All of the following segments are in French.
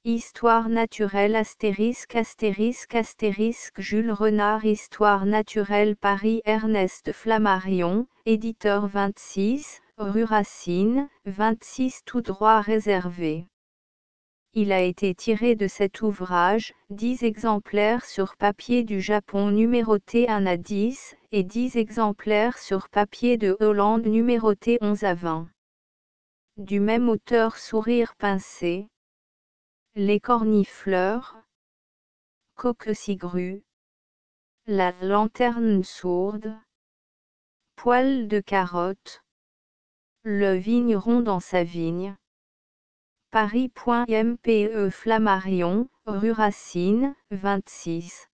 Histoire naturelle *** Jules Renard Histoire naturelle Paris Ernest Flammarion, éditeur 26, rue Racine, 26 tout droit réservé. Il a été tiré de cet ouvrage, 10 exemplaires sur papier du Japon numérotés 1 à 10, et 10 exemplaires sur papier de Hollande numérotés 11 à 20. Du même auteur Sourire pincé. Les cornifleurs. Coquecigrues. La lanterne sourde. Poil de carotte. Le vigneron dans sa vigne. Paris.mpe Flammarion, rue Racine, 26.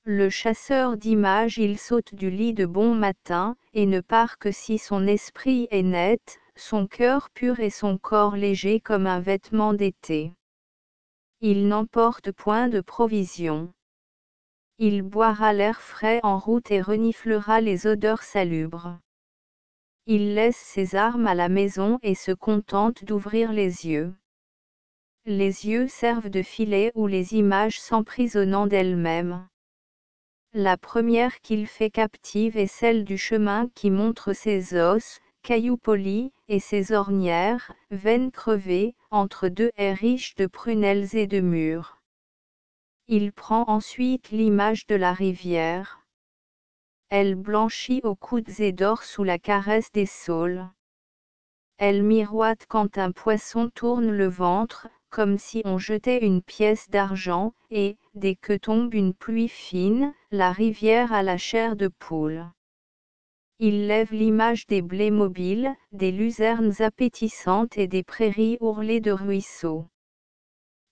Le chasseur d'images il saute du lit de bon matin, et ne part que si son esprit est net, son cœur pur et son corps léger comme un vêtement d'été. Il n'emporte point de provisions. Il boira l'air frais en route et reniflera les odeurs salubres. Il laisse ses armes à la maison et se contente d'ouvrir les yeux. Les yeux servent de filet où les images s'emprisonnant d'elles-mêmes. La première qu'il fait captive est celle du chemin qui montre ses os, cailloux polis, et ses ornières, veines crevées, entre deux haies riches de prunelles et de mûres. Il prend ensuite l'image de la rivière. Elle blanchit aux coudes et dort sous la caresse des saules. Elle miroite quand un poisson tourne le ventre, comme si on jetait une pièce d'argent, et, dès que tombe une pluie fine, la rivière a la chair de poule. Il lève l'image des blés mobiles, des luzernes appétissantes et des prairies ourlées de ruisseaux.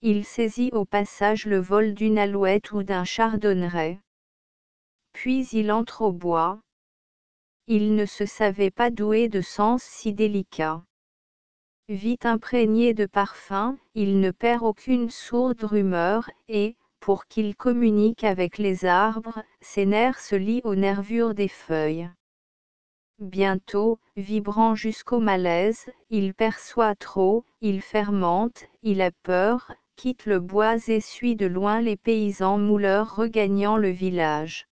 Il saisit au passage le vol d'une alouette ou d'un chardonneret. Puis il entre au bois. Il ne se savait pas doué de sens si délicats. Vite imprégné de parfum, il ne perd aucune sourde rumeur, et, pour qu'il communique avec les arbres, ses nerfs se lient aux nervures des feuilles. Bientôt, vibrant jusqu'au malaise, il perçoit trop, il fermente, il a peur, quitte le bois et suit de loin les paysans mouleurs regagnant le village.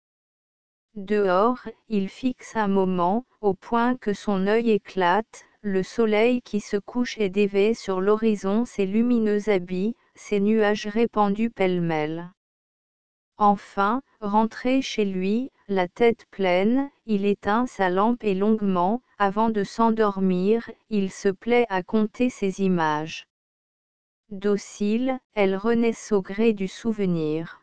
Dehors, il fixe un moment, au point que son œil éclate, le soleil qui se couche et dévait sur l'horizon ses lumineux habits, ses nuages répandus pêle-mêle. Enfin, rentré chez lui, la tête pleine, il éteint sa lampe et longuement, avant de s'endormir, il se plaît à compter ses images. Dociles, elles renaissent au gré du souvenir.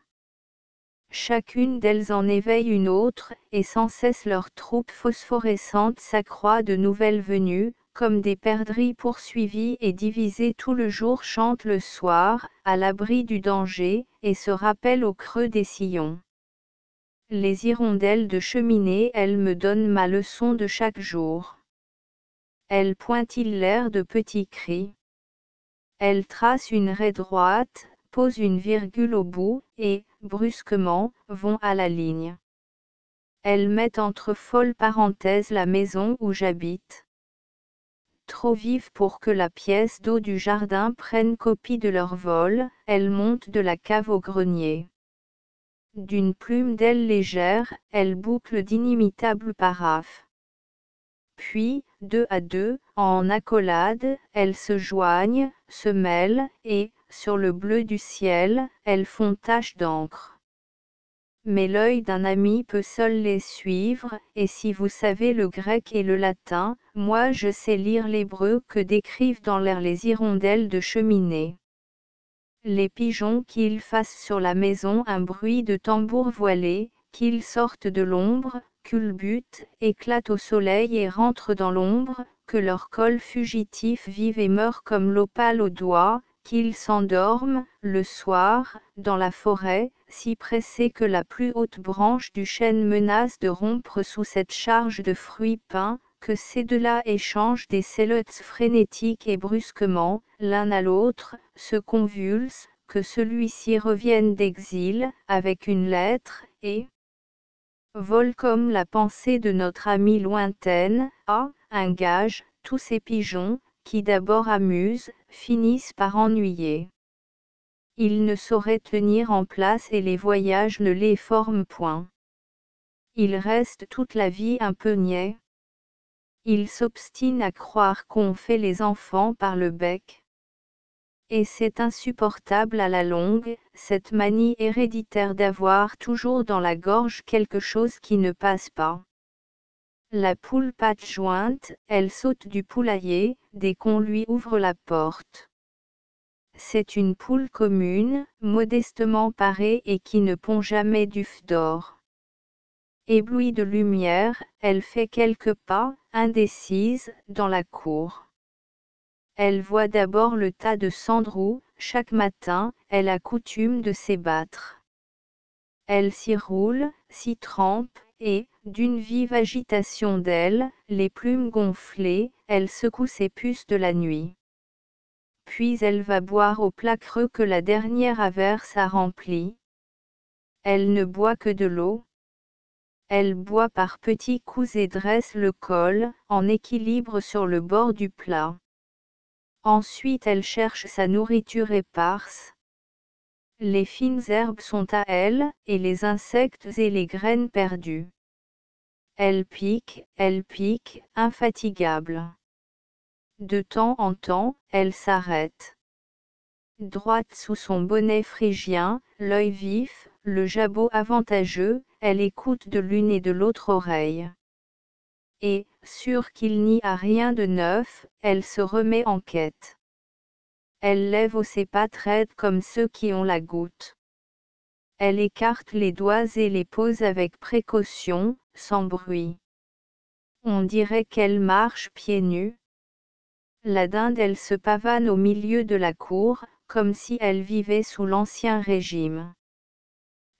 Chacune d'elles en éveille une autre, et sans cesse leur troupe phosphorescente s'accroît de nouvelles venues, comme des perdrix poursuivies et divisées tout le jour chantent le soir, à l'abri du danger, et se rappellent au creux des sillons. Les hirondelles de cheminée elles me donnent ma leçon de chaque jour. Elles pointillent l'air de petits cris. Elles tracent une raie droite, posent une virgule au bout, et, brusquement, vont à la ligne. Elles mettent entre folles parenthèses la maison où j'habite. Trop vives pour que la pièce d'eau du jardin prenne copie de leur vol, elles montent de la cave au grenier. D'une plume d'aile légère, elles bouclent d'inimitables paraphes. Puis, deux à deux, en accolade, elles se joignent, se mêlent, et, sur le bleu du ciel, elles font tache d'encre. Mais l'œil d'un ami peut seul les suivre, et si vous savez le grec et le latin, moi je sais lire l'hébreu que décrivent dans l'air les hirondelles de cheminée. Les pigeons qu'ils fassent sur la maison un bruit de tambour voilé, qu'ils sortent de l'ombre, culbutent, éclatent au soleil et rentrent dans l'ombre, que leur col fugitif vive et meure comme l'opale au doigt, qu'ils s'endorment, le soir, dans la forêt, si pressés que la plus haute branche du chêne menace de rompre sous cette charge de fruits peints, que ces deux-là échangent des célotes frénétiques et brusquement, l'un à l'autre, se convulsent, que celui-ci revienne d'exil, avec une lettre, et vole comme la pensée de notre amie lointaine, un gage, tous ces pigeons, qui d'abord amusent, finissent par ennuyer. Il ne saurait tenir en place et les voyages ne les forment point. Il reste toute la vie un peu niais. Il s'obstine à croire qu'on fait les enfants par le bec. Et c'est insupportable à la longue, cette manie héréditaire d'avoir toujours dans la gorge quelque chose qui ne passe pas. La poule patte jointe, elle saute du poulailler, dès qu'on lui ouvre la porte. C'est une poule commune, modestement parée et qui ne pond jamais d'œufs d'or. Éblouie de lumière, elle fait quelques pas, indécise, dans la cour. Elle voit d'abord le tas de cendres où, chaque matin, elle a coutume de s'ébattre. Elle s'y roule, s'y trempe, et, d'une vive agitation d'ailes, les plumes gonflées, elle secoue ses puces de la nuit. Puis elle va boire au plat creux que la dernière averse a rempli. Elle ne boit que de l'eau. Elle boit par petits coups et dresse le col, en équilibre sur le bord du plat. Ensuite elle cherche sa nourriture éparse. Les fines herbes sont à elle, et les insectes et les graines perdues. Elle pique, infatigable. De temps en temps, elle s'arrête. Droite sous son bonnet phrygien, l'œil vif, le jabot avantageux, elle écoute de l'une et de l'autre oreille. Et, sûre qu'il n'y a rien de neuf, elle se remet en quête. Elle lève ses pattes raides comme ceux qui ont la goutte. Elle écarte les doigts et les pose avec précaution, sans bruit. On dirait qu'elle marche pieds nus. La dinde elle se pavane au milieu de la cour, comme si elle vivait sous l'Ancien Régime.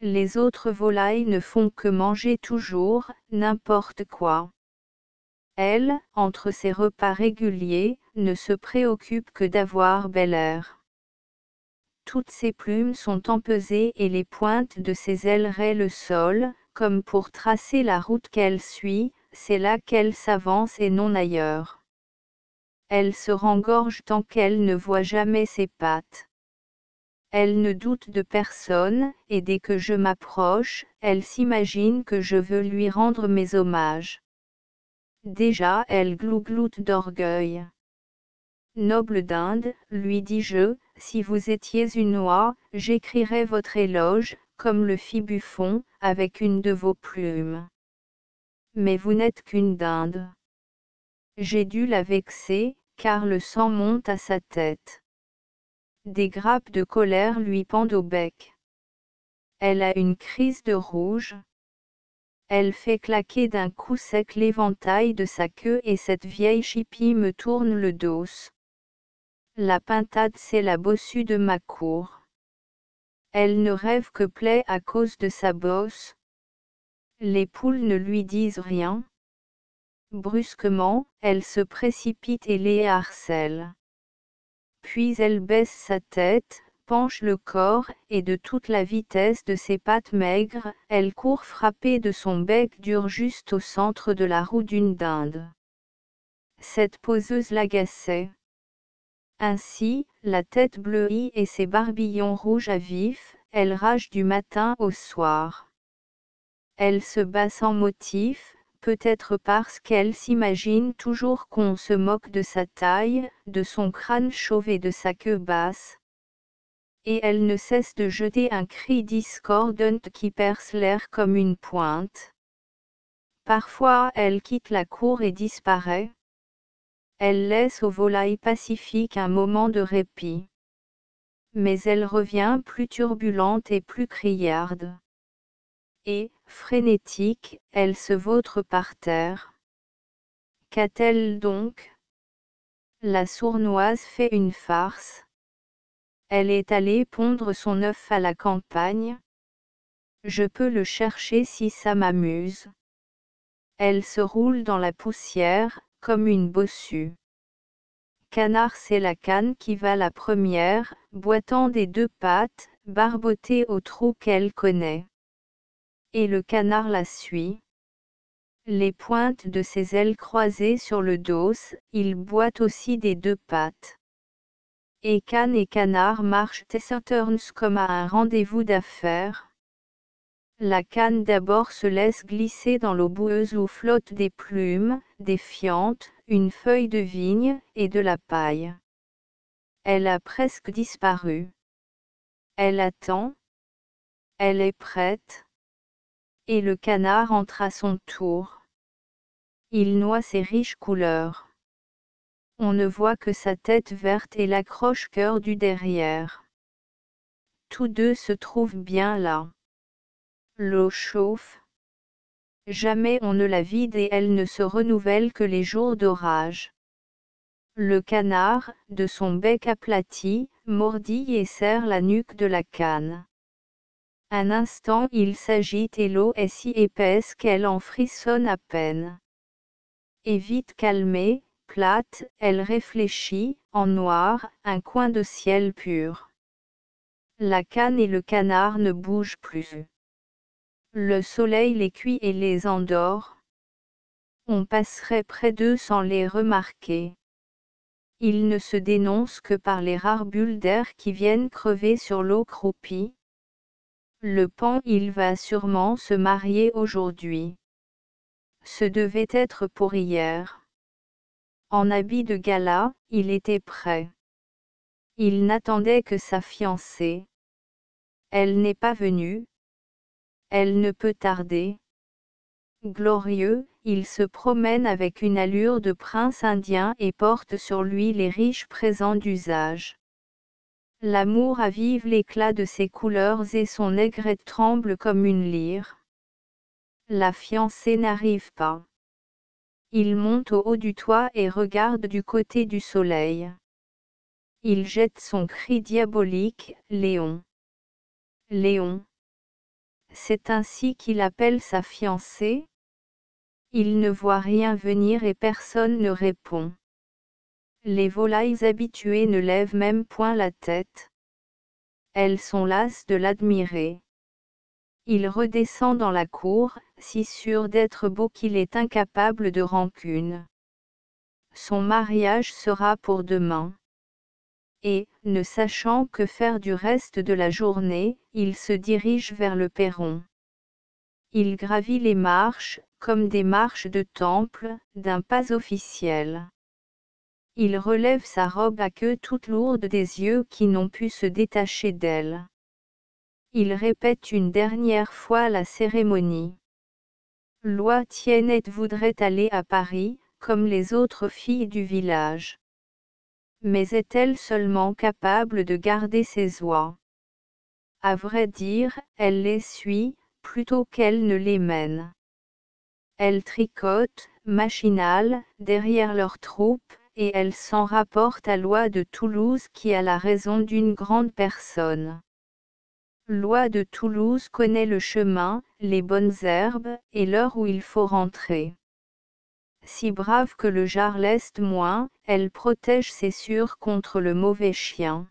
Les autres volailles ne font que manger toujours, n'importe quoi. Elle, entre ses repas réguliers, ne se préoccupe que d'avoir bel air. Toutes ses plumes sont empesées et les pointes de ses ailes raient le sol, comme pour tracer la route qu'elle suit, c'est là qu'elle s'avance et non ailleurs. Elle se rengorge tant qu'elle ne voit jamais ses pattes. Elle ne doute de personne, et dès que je m'approche, elle s'imagine que je veux lui rendre mes hommages. Déjà elle glougloute d'orgueil. Noble dinde, lui dis-je, si vous étiez une oie, j'écrirais votre éloge, comme le fit Buffon, avec une de vos plumes. Mais vous n'êtes qu'une dinde. J'ai dû la vexer, car le sang monte à sa tête. Des grappes de colère lui pendent au bec. Elle a une crise de rouge. Elle fait claquer d'un coup sec l'éventail de sa queue et cette vieille chipie me tourne le dos. La pintade c'est la bossue de ma cour. Elle ne rêve que plaie à cause de sa bosse. Les poules ne lui disent rien. Brusquement, elle se précipite et les harcèle. Puis elle baisse sa tête, penche le corps, et de toute la vitesse de ses pattes maigres, elle court frapper de son bec dur juste au centre de la roue d'une dinde. Cette poseuse l'agaçait. Ainsi, la tête bleuie et ses barbillons rouges à vif, elle rage du matin au soir. Elle se bat sans motif, peut-être parce qu'elle s'imagine toujours qu'on se moque de sa taille, de son crâne chauve et de sa queue basse. Et elle ne cesse de jeter un cri discordant qui perce l'air comme une pointe. Parfois elle quitte la cour et disparaît. Elle laisse aux volailles pacifiques un moment de répit. Mais elle revient plus turbulente et plus criarde. Et, frénétique, elle se vautre par terre. Qu'a-t-elle donc? La sournoise fait une farce. Elle est allée pondre son œuf à la campagne. Je peux le chercher si ça m'amuse. Elle se roule dans la poussière, comme une bossue. Canard c'est la canne qui va la première, boitant des deux pattes, barbotée au trou qu'elle connaît. Et le canard la suit. Les pointes de ses ailes croisées sur le dos, il boite aussi des deux pattes. et canne et canard marchent taciturnes comme à un rendez-vous d'affaires. La canne d'abord se laisse glisser dans l'eau boueuse où flottent des plumes, des fientes, une feuille de vigne, et de la paille. Elle a presque disparu. Elle attend. Elle est prête. Et le canard entre à son tour. Il noie ses riches couleurs. On ne voit que sa tête verte et l'accroche-cœur du derrière. Tous deux se trouvent bien là. L'eau chauffe. Jamais on ne la vide et elle ne se renouvelle que les jours d'orage. Le canard, de son bec aplati, mordit et serre la nuque de la canne. Un instant il s'agite et l'eau est si épaisse qu'elle en frissonne à peine. Et vite calmée, plate, elle réfléchit, en noir, un coin de ciel pur. La canne et le canard ne bougent plus. Le soleil les cuit et les endort. On passerait près d'eux sans les remarquer. Ils ne se dénoncent que par les rares bulles d'air qui viennent crever sur l'eau croupie. Le paon il va sûrement se marier aujourd'hui. Ce devait être pour hier. En habit de gala, il était prêt. Il n'attendait que sa fiancée. Elle n'est pas venue. Elle ne peut tarder. Glorieux, il se promène avec une allure de prince indien et porte sur lui les riches présents d'usage. L'amour avive l'éclat de ses couleurs et son aigrette tremble comme une lyre. La fiancée n'arrive pas. Il monte au haut du toit et regarde du côté du soleil. Il jette son cri diabolique, Léon. Léon. C'est ainsi qu'il appelle sa fiancée. Il ne voit rien venir et personne ne répond. Les volailles habituées ne lèvent même point la tête. Elles sont lasses de l'admirer. Il redescend dans la cour, si sûr d'être beau qu'il est incapable de rancune. Son mariage sera pour demain. Et, ne sachant que faire du reste de la journée, il se dirige vers le perron. Il gravit les marches, comme des marches de temple, d'un pas officiel. Il relève sa robe à queue toute lourde des yeux qui n'ont pu se détacher d'elle. Il répète une dernière fois la cérémonie. Loi Tiennette voudrait aller à Paris, comme les autres filles du village. Mais est-elle seulement capable de garder ses oies? À vrai dire, elle les suit, plutôt qu'elle ne les mène. Elle tricote, machinale, derrière leurs troupes, et elle s'en rapporte à Loi de Toulouse qui a la raison d'une grande personne. Loi de Toulouse connaît le chemin, les bonnes herbes, et l'heure où il faut rentrer. Si brave que le jar l'est moins, elle protège ses sûrs contre le mauvais chien.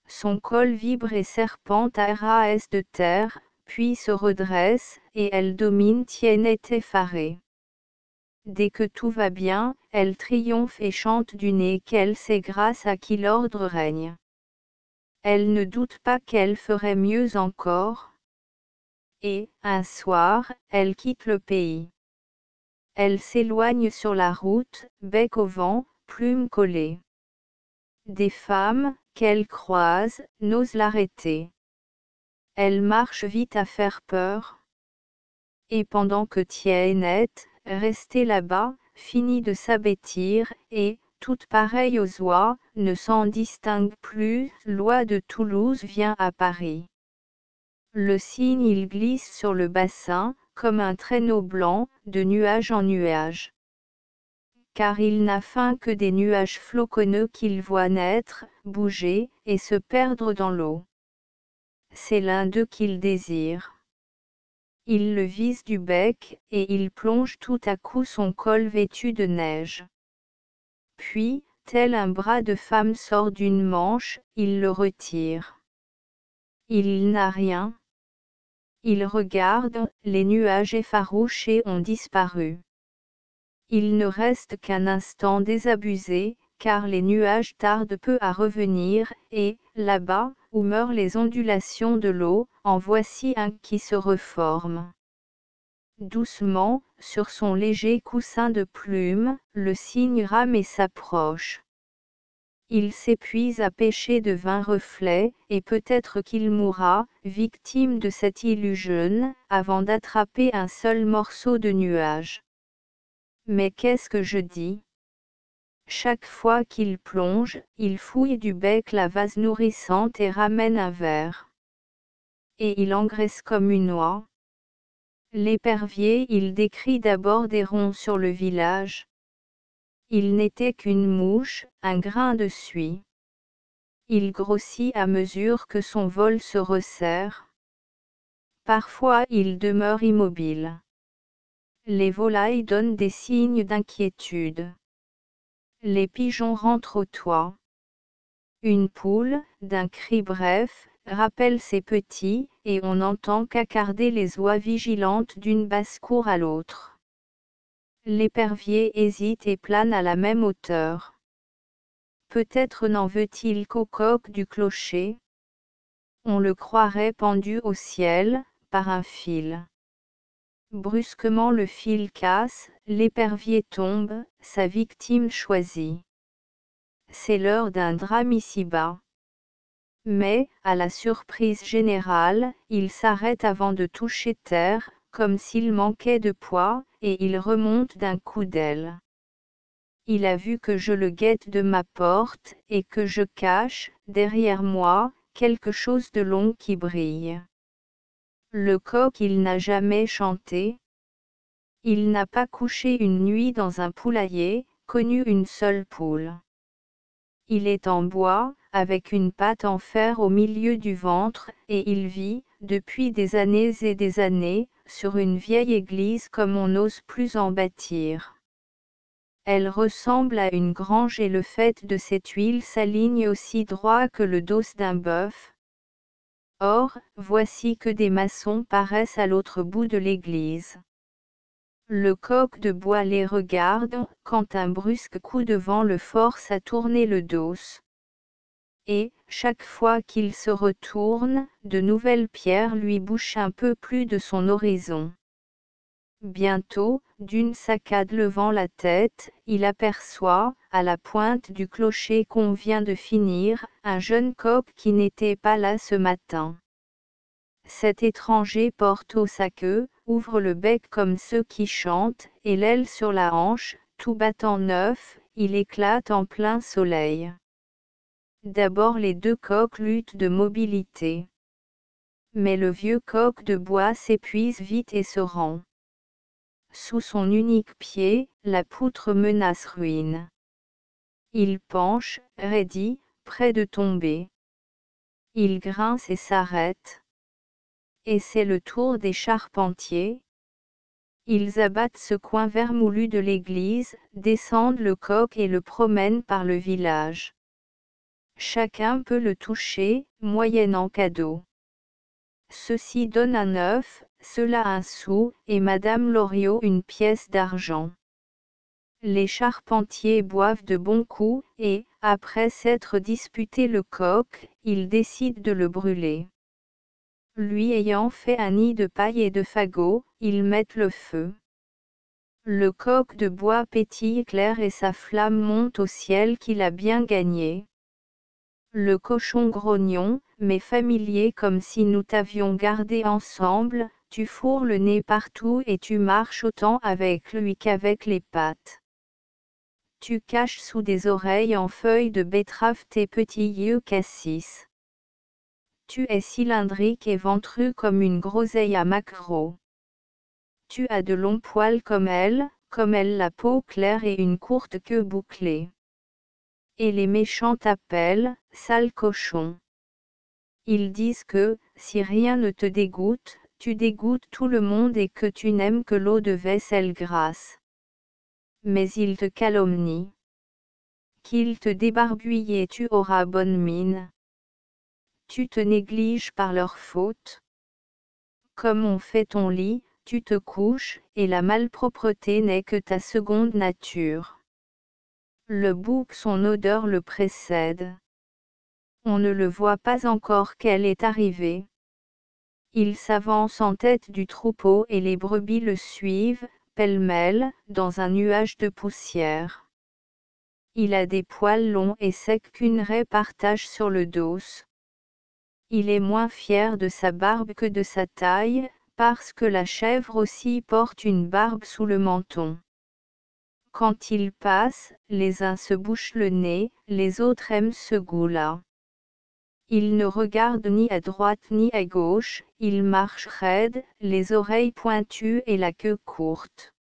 Son col vibre et serpente à ras de terre, puis se redresse, et elle domine Tiennette effarée. Dès que tout va bien, elle triomphe et chante du nez qu'elle sait grâce à qui l'ordre règne. Elle ne doute pas qu'elle ferait mieux encore. Et, un soir, elle quitte le pays. Elle s'éloigne sur la route, bec au vent, plume collée. Des femmes, qu'elle croise, n'osent l'arrêter. Elle marche vite à faire peur. Et pendant que Tiennette, restée là-bas, finit de s'abêtir, et, toute pareille aux oies, ne s'en distingue plus, Loi de Toulouse vient à Paris. Le cygne il glisse sur le bassin, comme un traîneau blanc, de nuage en nuage. Car il n'a faim que des nuages floconneux qu'il voit naître, bouger, et se perdre dans l'eau. C'est l'un d'eux qu'il désire. Il le vise du bec, et il plonge tout à coup son col vêtu de neige. Puis, tel un bras de femme sort d'une manche, il le retire. Il n'a rien. Il regarde, les nuages effarouchés ont disparu. Il ne reste qu'un instant désabusé, car les nuages tardent peu à revenir, et, là-bas, où meurent les ondulations de l'eau, en voici un qui se reforme. Doucement, sur son léger coussin de plumes, le cygne rame et s'approche. Il s'épuise à pêcher de vains reflets, et peut-être qu'il mourra, victime de cette illusion, avant d'attraper un seul morceau de nuage. Mais qu'est-ce que je dis ? Chaque fois qu'il plonge, il fouille du bec la vase nourrissante et ramène un verre. Et il engraisse comme une oie. L'épervier, il décrit d'abord des ronds sur le village. Il n'était qu'une mouche, un grain de suie. Il grossit à mesure que son vol se resserre. Parfois il demeure immobile. Les volailles donnent des signes d'inquiétude. Les pigeons rentrent au toit. Une poule, d'un cri bref, rappelle ses petits, et on n'entend qu'accarder les oies vigilantes d'une basse-cour à l'autre. L'épervier hésite et plane à la même hauteur. Peut-être n'en veut-il qu'au coq du clocher. On le croirait pendu au ciel, par un fil. Brusquement le fil casse, l'épervier tombe, sa victime choisie. C'est l'heure d'un drame ici-bas. Mais, à la surprise générale, il s'arrête avant de toucher terre, comme s'il manquait de poids, et il remonte d'un coup d'aile. Il a vu que je le guette de ma porte, et que je cache, derrière moi, quelque chose de long qui brille. Le coq il n'a jamais chanté. Il n'a pas couché une nuit dans un poulailler, connu une seule poule. Il est en bois, avec une patte en fer au milieu du ventre, et il vit, depuis des années et des années, sur une vieille église comme on n'ose plus en bâtir. Elle ressemble à une grange et le fait de cette huile s'aligne aussi droit que le dos d'un bœuf. Or, voici que des maçons paraissent à l'autre bout de l'église. Le coq de bois les regarde, quand un brusque coup de vent le force à tourner le dos. Et, chaque fois qu'il se retourne, de nouvelles pierres lui bouchent un peu plus de son horizon. Bientôt, d'une saccade levant la tête, il aperçoit, à la pointe du clocher qu'on vient de finir, un jeune coq qui n'était pas là ce matin. Cet étranger porte haut sa queue, ouvre le bec comme ceux qui chantent, et l'aile sur la hanche, tout battant neuf, il éclate en plein soleil. D'abord les deux coqs luttent de mobilité. Mais le vieux coq de bois s'épuise vite et se rend. Sous son unique pied, la poutre menace ruine. Il penche, raidi, près de tomber. Il grince et s'arrête. Et c'est le tour des charpentiers. Ils abattent ce coin vermoulu de l'église, descendent le coq et le promènent par le village. Chacun peut le toucher, moyennant cadeau. Ceci donne un œuf, cela un sou, et Madame Loriot une pièce d'argent. Les charpentiers boivent de bons coups, et, après s'être disputé le coq, ils décident de le brûler. Lui ayant fait un nid de paille et de fagots, ils mettent le feu. Le coq de bois pétille clair et sa flamme monte au ciel qu'il a bien gagné. Le cochon grognon, mais familier comme si nous t'avions gardé ensemble, tu fourres le nez partout et tu marches autant avec lui qu'avec les pattes. Tu caches sous des oreilles en feuilles de betterave tes petits yeux cassis. Tu es cylindrique et ventru comme une groseille à maquereau. Tu as de longs poils comme elle la peau claire et une courte queue bouclée. Et les méchants t'appellent, sale cochon. Ils disent que, si rien ne te dégoûte, tu dégoûtes tout le monde et que tu n'aimes que l'eau de vaisselle grasse. Mais ils te calomnient. Qu'ils te débarbouillent et tu auras bonne mine. Tu te négliges par leur faute. Comme on fait ton lit, tu te couches, et la malpropreté n'est que ta seconde nature. Le bouc son odeur le précède. On ne le voit pas encore qu'elle est arrivée. Il s'avance en tête du troupeau et les brebis le suivent, pêle-mêle, dans un nuage de poussière. Il a des poils longs et secs qu'une raie partage sur le dos. Il est moins fier de sa barbe que de sa taille, parce que la chèvre aussi porte une barbe sous le menton. Quand il passe, les uns se bouchent le nez, les autres aiment ce goût-là. Il ne regarde ni à droite ni à gauche, il marche raide, les oreilles pointues et la queue courte.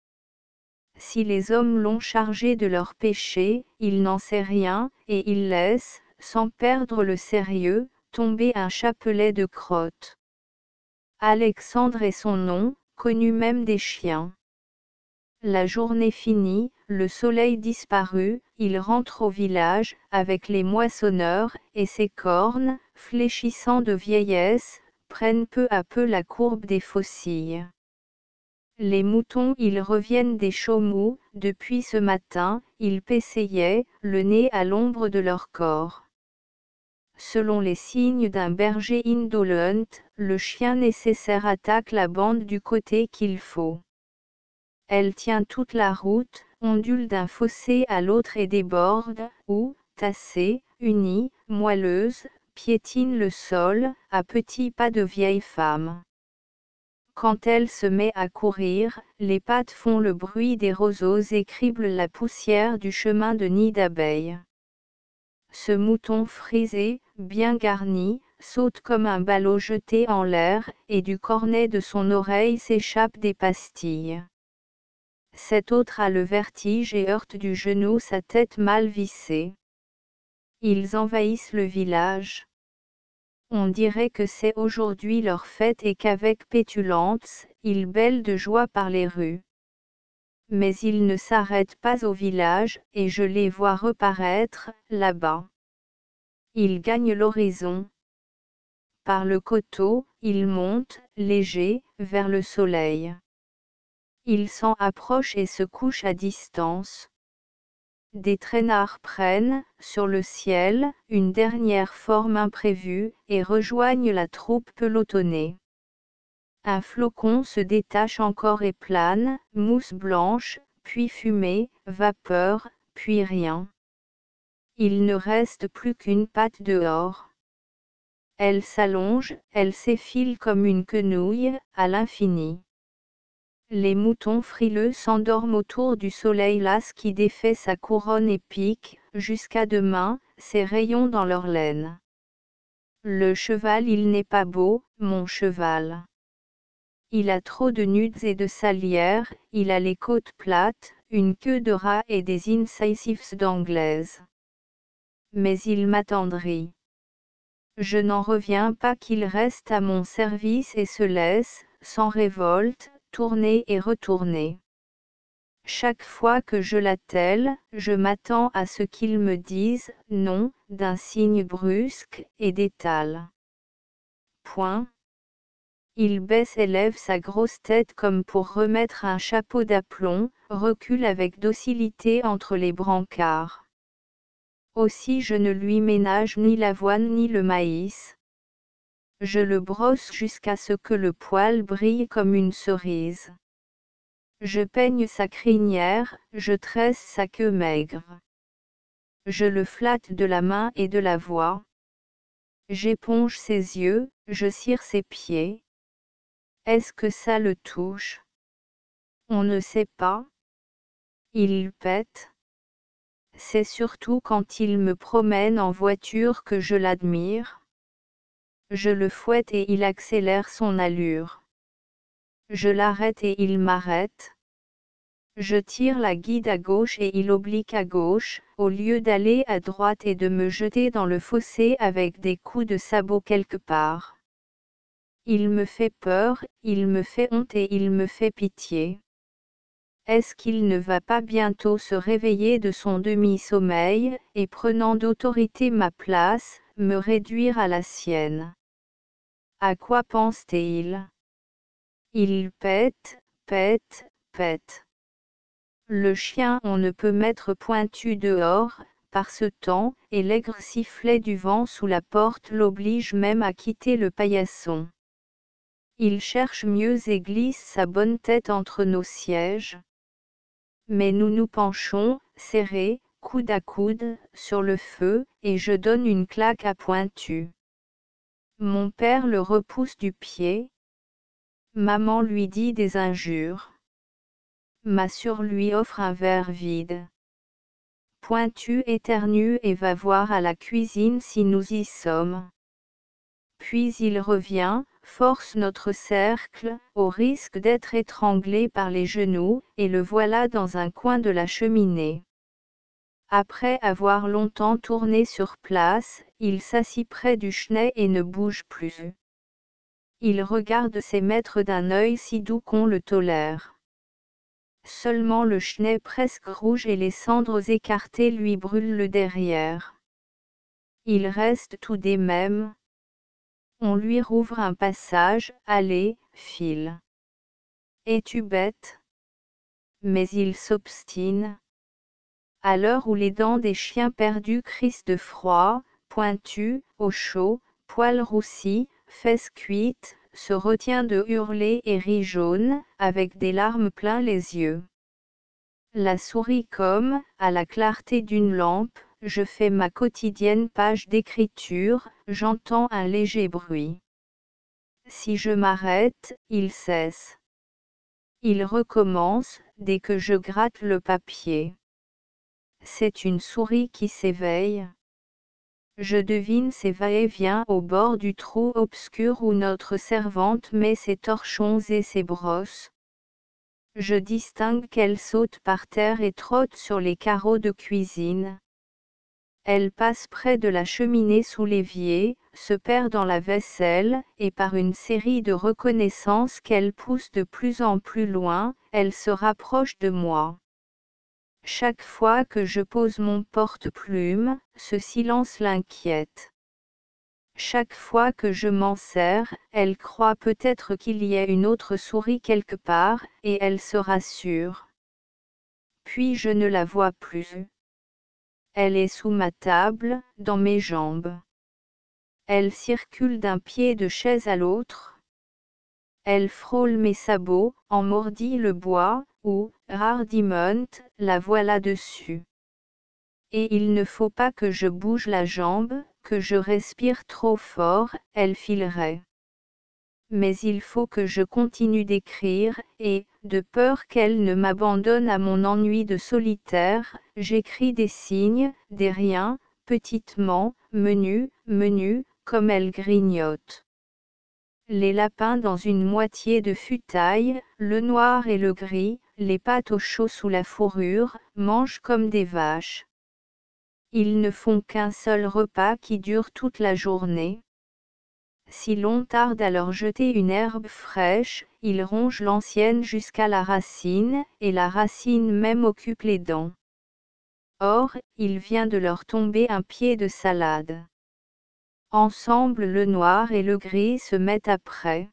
Si les hommes l'ont chargé de leurs péchés, il n'en sait rien, et il laisse, sans perdre le sérieux, tomber un chapelet de crottes. Alexandre est son nom, connu même des chiens. La journée finie, le soleil disparu, il rentre au village, avec les moissonneurs, et ses cornes, fléchissant de vieillesse, prennent peu à peu la courbe des faucilles. Les moutons ils reviennent des Chaumous, depuis ce matin, ils paissaient, le nez à l'ombre de leur corps. Selon les signes d'un berger indolent, le chien nécessaire attaque la bande du côté qu'il faut. Elle tient toute la route, ondule d'un fossé à l'autre et déborde, ou, tassée, unie, moelleuse, piétine le sol, à petits pas de vieille femme. Quand elle se met à courir, les pattes font le bruit des roseaux et criblent la poussière du chemin de nid d'abeilles. Ce mouton frisé, bien garni, saute comme un ballot jeté en l'air, et du cornet de son oreille s'échappent des pastilles. Cet autre a le vertige et heurte du genou sa tête mal vissée. Ils envahissent le village. On dirait que c'est aujourd'hui leur fête et qu'avec pétulance, ils bêlent de joie par les rues. Mais ils ne s'arrêtent pas au village, et je les vois reparaître, là-bas. Ils gagnent l'horizon. Par le coteau, ils montent, légers, vers le soleil. Ils s'en approchent et se couchent à distance. Des traînards prennent, sur le ciel, une dernière forme imprévue, et rejoignent la troupe pelotonnée. Un flocon se détache encore et plane, mousse blanche, puis fumée, vapeur, puis rien. Il ne reste plus qu'une patte dehors. Elle s'allonge, elle s'effile comme une quenouille, à l'infini. Les moutons frileux s'endorment autour du soleil las qui défait sa couronne épique, jusqu'à demain, ses rayons dans leur laine. Le cheval il n'est pas beau, mon cheval. Il a trop de nudes et de salières, il a les côtes plates, une queue de rat et des incisives d'anglaise. Mais il m'attendrit. Je n'en reviens pas qu'il reste à mon service et se laisse, sans révolte, tourner et retourner. Chaque fois que je l'attelle, je m'attends à ce qu'il me dise « non » d'un signe brusque, et d'étale. Point. Il baisse et lève sa grosse tête comme pour remettre un chapeau d'aplomb, recule avec docilité entre les brancards. Aussi je ne lui ménage ni l'avoine ni le maïs. Je le brosse jusqu'à ce que le poil brille comme une cerise. Je peigne sa crinière, je tresse sa queue maigre. Je le flatte de la main et de la voix. J'éponge ses yeux, je cire ses pieds. Est-ce que ça le touche? On ne sait pas. Il pète. C'est surtout quand il me promène en voiture que je l'admire. Je le fouette et il accélère son allure. Je l'arrête et il m'arrête. Je tire la guide à gauche et il oblique à gauche, au lieu d'aller à droite et de me jeter dans le fossé avec des coups de sabot quelque part. Il me fait peur, il me fait honte et il me fait pitié. Est-ce qu'il ne va pas bientôt se réveiller de son demi-sommeil, et prenant d'autorité ma place, me réduire à la sienne? À quoi pense-t-il? Il pète, pète, pète. Le chien on ne peut mettre Pointu dehors, par ce temps, et l'aigre sifflet du vent sous la porte l'oblige même à quitter le paillasson. Il cherche mieux et glisse sa bonne tête entre nos sièges. Mais nous nous penchons, serrés, coude à coude, sur le feu, et je donne une claque à Pointu. Mon père le repousse du pied. Maman lui dit des injures. Ma sœur lui offre un verre vide. Pointu éternue et va voir à la cuisine si nous y sommes. Puis il revient, force notre cercle, au risque d'être étranglé par les genoux, et le voilà dans un coin de la cheminée. Après avoir longtemps tourné sur place, il s'assit près du chenêt et ne bouge plus. Il regarde ses maîtres d'un œil si doux qu'on le tolère. Seulement le chenêt presque rouge et les cendres écartées lui brûlent le derrière. Il reste tout des mêmes. On lui rouvre un passage, allez, file. Es-tu bête? Mais il s'obstine. À l'heure où les dents des chiens perdus crissent de froid, Pointu, au chaud, poils roussis, fesses cuites, se retient de hurler et rit jaune, avec des larmes plein les yeux. La souris comme, à la clarté d'une lampe, je fais ma quotidienne page d'écriture, j'entends un léger bruit. Si je m'arrête, il cesse. Il recommence, dès que je gratte le papier. C'est une souris qui s'éveille. Je devine ses va-et-vient au bord du trou obscur où notre servante met ses torchons et ses brosses. Je distingue qu'elle saute par terre et trotte sur les carreaux de cuisine. Elle passe près de la cheminée sous l'évier, se perd dans la vaisselle, et par une série de reconnaissances qu'elle pousse de plus en plus loin, elle se rapproche de moi. Chaque fois que je pose mon porte-plume, ce silence l'inquiète. Chaque fois que je m'en sers, elle croit peut-être qu'il y a une autre souris quelque part, et elle se rassure. Puis je ne la vois plus. Elle est sous ma table, dans mes jambes. Elle circule d'un pied de chaise à l'autre. Elle frôle mes sabots, en mordit le bois, ou, hardiment, la voilà dessus. Et il ne faut pas que je bouge la jambe, que je respire trop fort, elle filerait. Mais il faut que je continue d'écrire, et, de peur qu'elle ne m'abandonne à mon ennui de solitaire, j'écris des signes, des riens, petitement, menu, comme elle grignote. Les lapins dans une moitié de futaille, le noir et le gris, les pattes au chaud sous la fourrure, mangent comme des vaches. Ils ne font qu'un seul repas qui dure toute la journée. Si l'on tarde à leur jeter une herbe fraîche, ils rongent l'ancienne jusqu'à la racine, et la racine même occupe les dents. Or, il vient de leur tomber un pied de salade. Ensemble le noir et le gris se mettent après.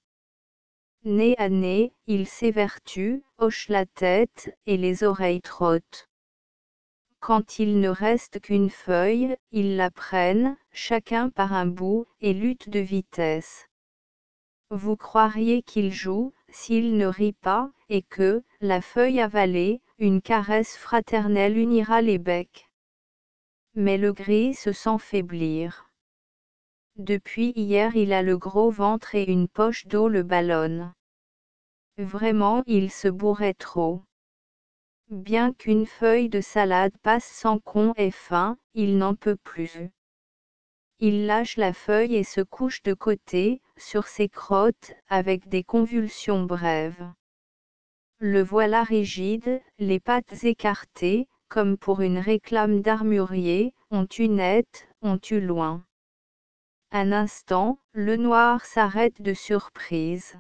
Nez à nez, ils s'évertuent, hochent la tête, et les oreilles trottent. Quand il ne reste qu'une feuille, ils la prennent, chacun par un bout, et luttent de vitesse. Vous croiriez qu'il joue, s'il ne rit pas, et que, la feuille avalée, une caresse fraternelle unira les becs. Mais le gris se sent faiblir. Depuis hier il a le gros ventre et une poche d'eau le ballonne. Vraiment il se bourrait trop. Bien qu'une feuille de salade passe sans qu'on ait faim, il n'en peut plus. Il lâche la feuille et se couche de côté, sur ses crottes, avec des convulsions brèves. Le voilà rigide, les pattes écartées, comme pour une réclame d'armurier, on tue net, on tue loin. Un instant, le noir s'arrête de surprise.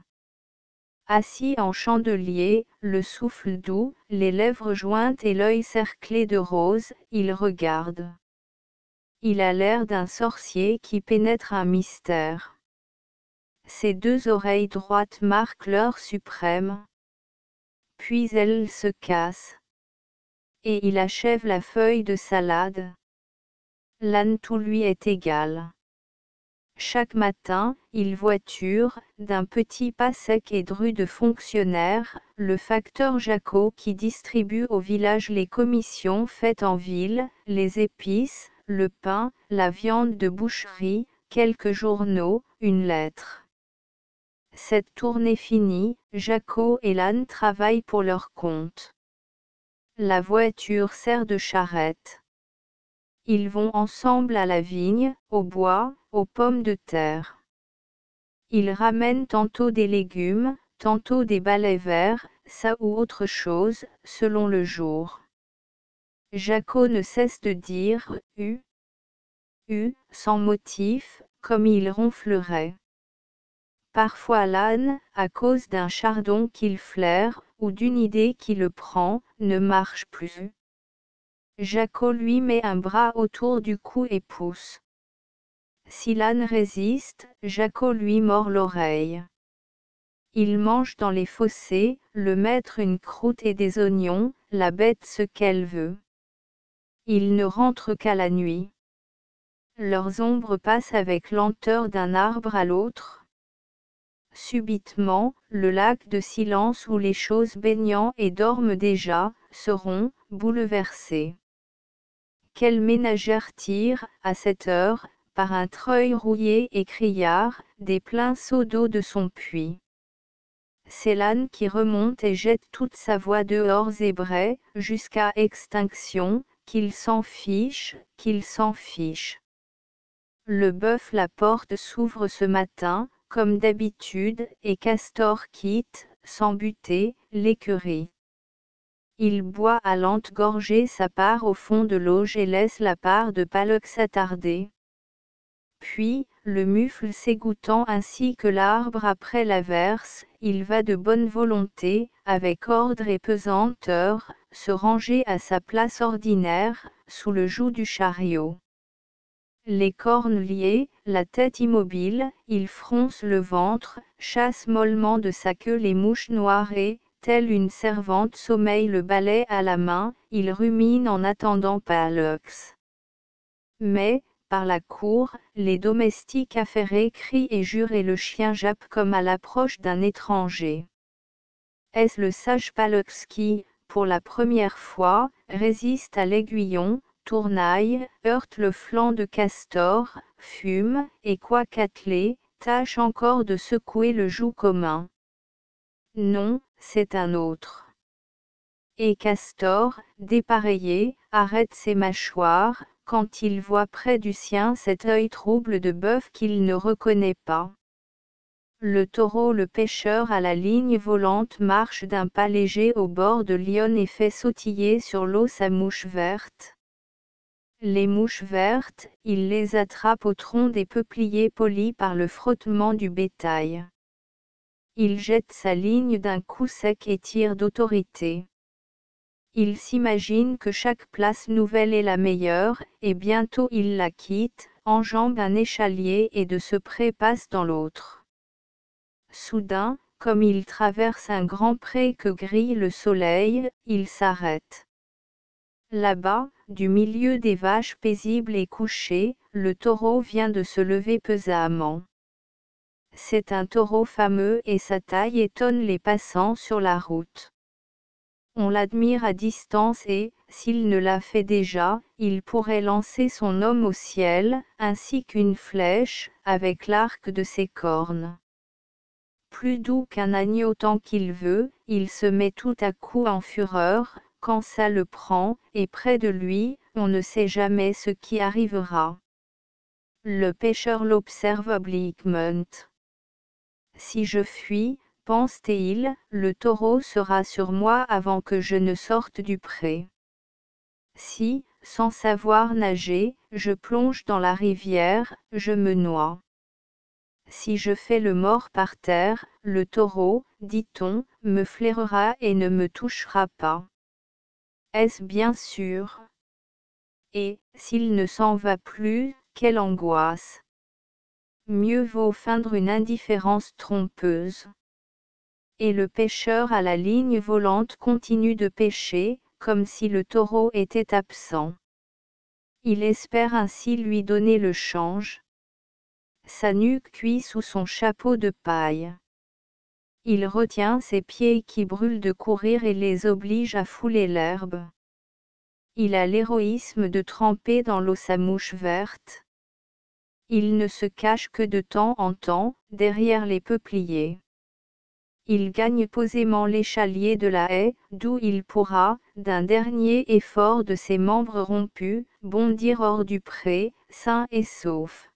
Assis en chandelier, le souffle doux, les lèvres jointes et l'œil cerclé de rose, il regarde. Il a l'air d'un sorcier qui pénètre un mystère. Ses deux oreilles droites marquent l'heure suprême. Puis elles se cassent. Et il achève la feuille de salade. L'âne tout lui est égal. Chaque matin, il voiture, d'un petit pas sec et dru de fonctionnaire, le facteur Jacot qui distribue au village les commissions faites en ville, les épices, le pain, la viande de boucherie, quelques journaux, une lettre. Cette tournée finie, Jacot et l'âne travaillent pour leur compte. La voiture sert de charrette. Ils vont ensemble à la vigne, au bois, aux pommes de terre. Ils ramènent tantôt des légumes, tantôt des balais verts, ça ou autre chose, selon le jour. Jacot ne cesse de dire « sans motif, comme il ronflerait. Parfois l'âne, à cause d'un chardon qu'il flaire, ou d'une idée qui le prend, ne marche plus. Jacot lui met un bras autour du cou et pousse. Si l'âne résiste, Jacot lui mord l'oreille. Il mange dans les fossés, le maître une croûte et des oignons, la bête ce qu'elle veut. Il ne rentre qu'à la nuit. Leurs ombres passent avec lenteur d'un arbre à l'autre. Subitement, le lac de silence où les choses baignant et dorment déjà, seront bouleversés. Quelle ménagère tire, à cette heure, par un treuil rouillé et criard, des pleins seaux d'eau de son puits. C'est l'âne qui remonte et jette toute sa voix dehors zébrée, jusqu'à extinction, qu'il s'en fiche, qu'il s'en fiche. Le bœuf la porte s'ouvre ce matin, comme d'habitude, et Castor quitte, sans buter, l'écurie. Il boit à lente gorgée sa part au fond de l'auge et laisse la part de Palox s'attarder. Puis, le mufle s'égouttant ainsi que l'arbre après l'averse, il va de bonne volonté, avec ordre et pesanteur, se ranger à sa place ordinaire, sous le joug du chariot. Les cornes liées, la tête immobile, il fronce le ventre, chasse mollement de sa queue les mouches noires et, telle une servante sommeille le balai à la main, il rumine en attendant Palox. Mais, par la cour, les domestiques affairés crient et jurent et le chien jappe comme à l'approche d'un étranger. Est-ce le sage Palox qui, pour la première fois, résiste à l'aiguillon, tournaille, heurte le flanc de Castor, fume, et quoique attelé, tâche encore de secouer le joug commun? Non, c'est un autre. Et Castor, dépareillé, arrête ses mâchoires, quand il voit près du sien cet œil trouble de bœuf qu'il ne reconnaît pas. Le taureau le pêcheur à la ligne volante marche d'un pas léger au bord de l'Yonne et fait sautiller sur l'eau sa mouche verte. Les mouches vertes, il les attrape au tronc des peupliers polis par le frottement du bétail. Il jette sa ligne d'un coup sec et tire d'autorité. Il s'imagine que chaque place nouvelle est la meilleure, et bientôt il la quitte, enjambe un échalier et de ce pré passe dans l'autre. Soudain, comme il traverse un grand pré que grille le soleil, il s'arrête. Là-bas, du milieu des vaches paisibles et couchées, le taureau vient de se lever pesamment. C'est un taureau fameux et sa taille étonne les passants sur la route. On l'admire à distance et, s'il ne l'a fait déjà, il pourrait lancer son homme au ciel, ainsi qu'une flèche, avec l'arc de ses cornes. Plus doux qu'un agneau tant qu'il veut, il se met tout à coup en fureur, quand ça le prend, et près de lui, on ne sait jamais ce qui arrivera. Le pêcheur l'observe obliquement. Si je fuis, pense-t-il, le taureau sera sur moi avant que je ne sorte du pré. Si, sans savoir nager, je plonge dans la rivière, je me noie. Si je fais le mort par terre, le taureau, dit-on, me flairera et ne me touchera pas. Est-ce bien sûr? Et, s'il ne s'en va plus, quelle angoisse! Mieux vaut feindre une indifférence trompeuse. Et le pêcheur à la ligne volante continue de pêcher, comme si le taureau était absent. Il espère ainsi lui donner le change. Sa nuque cuit sous son chapeau de paille. Il retient ses pieds qui brûlent de courir et les oblige à fouler l'herbe. Il a l'héroïsme de tremper dans l'eau sa mouche verte. Il ne se cache que de temps en temps, derrière les peupliers. Il gagne posément l'échalier de la haie, d'où il pourra, d'un dernier effort de ses membres rompus, bondir hors du pré, sain et sauf.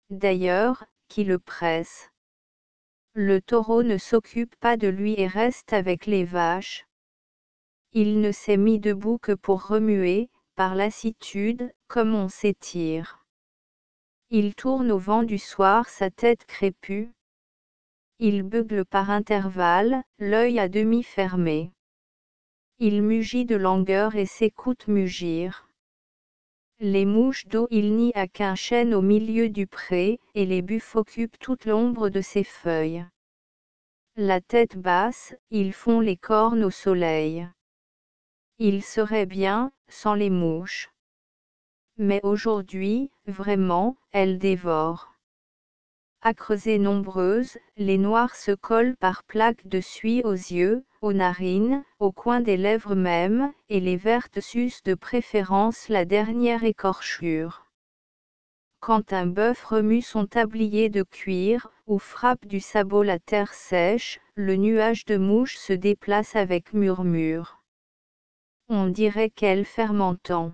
D'ailleurs, qui le presse? Le taureau ne s'occupe pas de lui et reste avec les vaches. Il ne s'est mis debout que pour remuer, par lassitude, comme on s'étire. Il tourne au vent du soir sa tête crépue. Il beugle par intervalles, l'œil à demi fermé. Il mugit de langueur et s'écoute mugir. Les mouches d'eau il n'y a qu'un chêne au milieu du pré, et les buffles occupent toute l'ombre de ses feuilles. La tête basse, ils font les cornes au soleil. Il serait bien, sans les mouches. Mais aujourd'hui, vraiment, elles dévorent. Acres et nombreuses, les noires se collent par plaques de suie aux yeux, aux narines, au coin des lèvres même, et les vertes sucent de préférence la dernière écorchure. Quand un bœuf remue son tablier de cuir, ou frappe du sabot la terre sèche, le nuage de mouches se déplace avec murmure. On dirait qu'elle fermentant.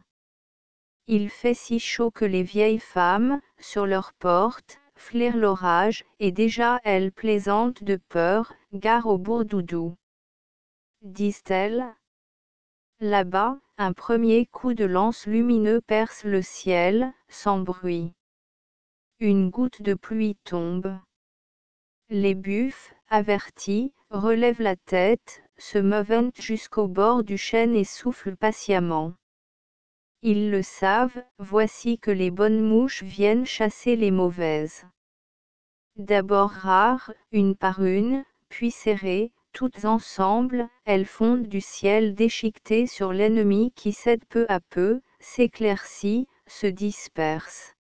Il fait si chaud que les vieilles femmes, sur leurs portes, flairent l'orage, et déjà elles plaisantent de peur, gare au bourdoudou. Disent-elles. Là-bas, un premier coup de lance lumineux perce le ciel, sans bruit. Une goutte de pluie tombe. Les buffles, avertis, relèvent la tête, se meuvent jusqu'au bord du chêne et soufflent patiemment. Ils le savent, voici que les bonnes mouches viennent chasser les mauvaises. D'abord rares, une par une, puis serrées, toutes ensemble, elles fondent du ciel déchiqueté sur l'ennemi qui cède peu à peu, s'éclaircit, se disperse.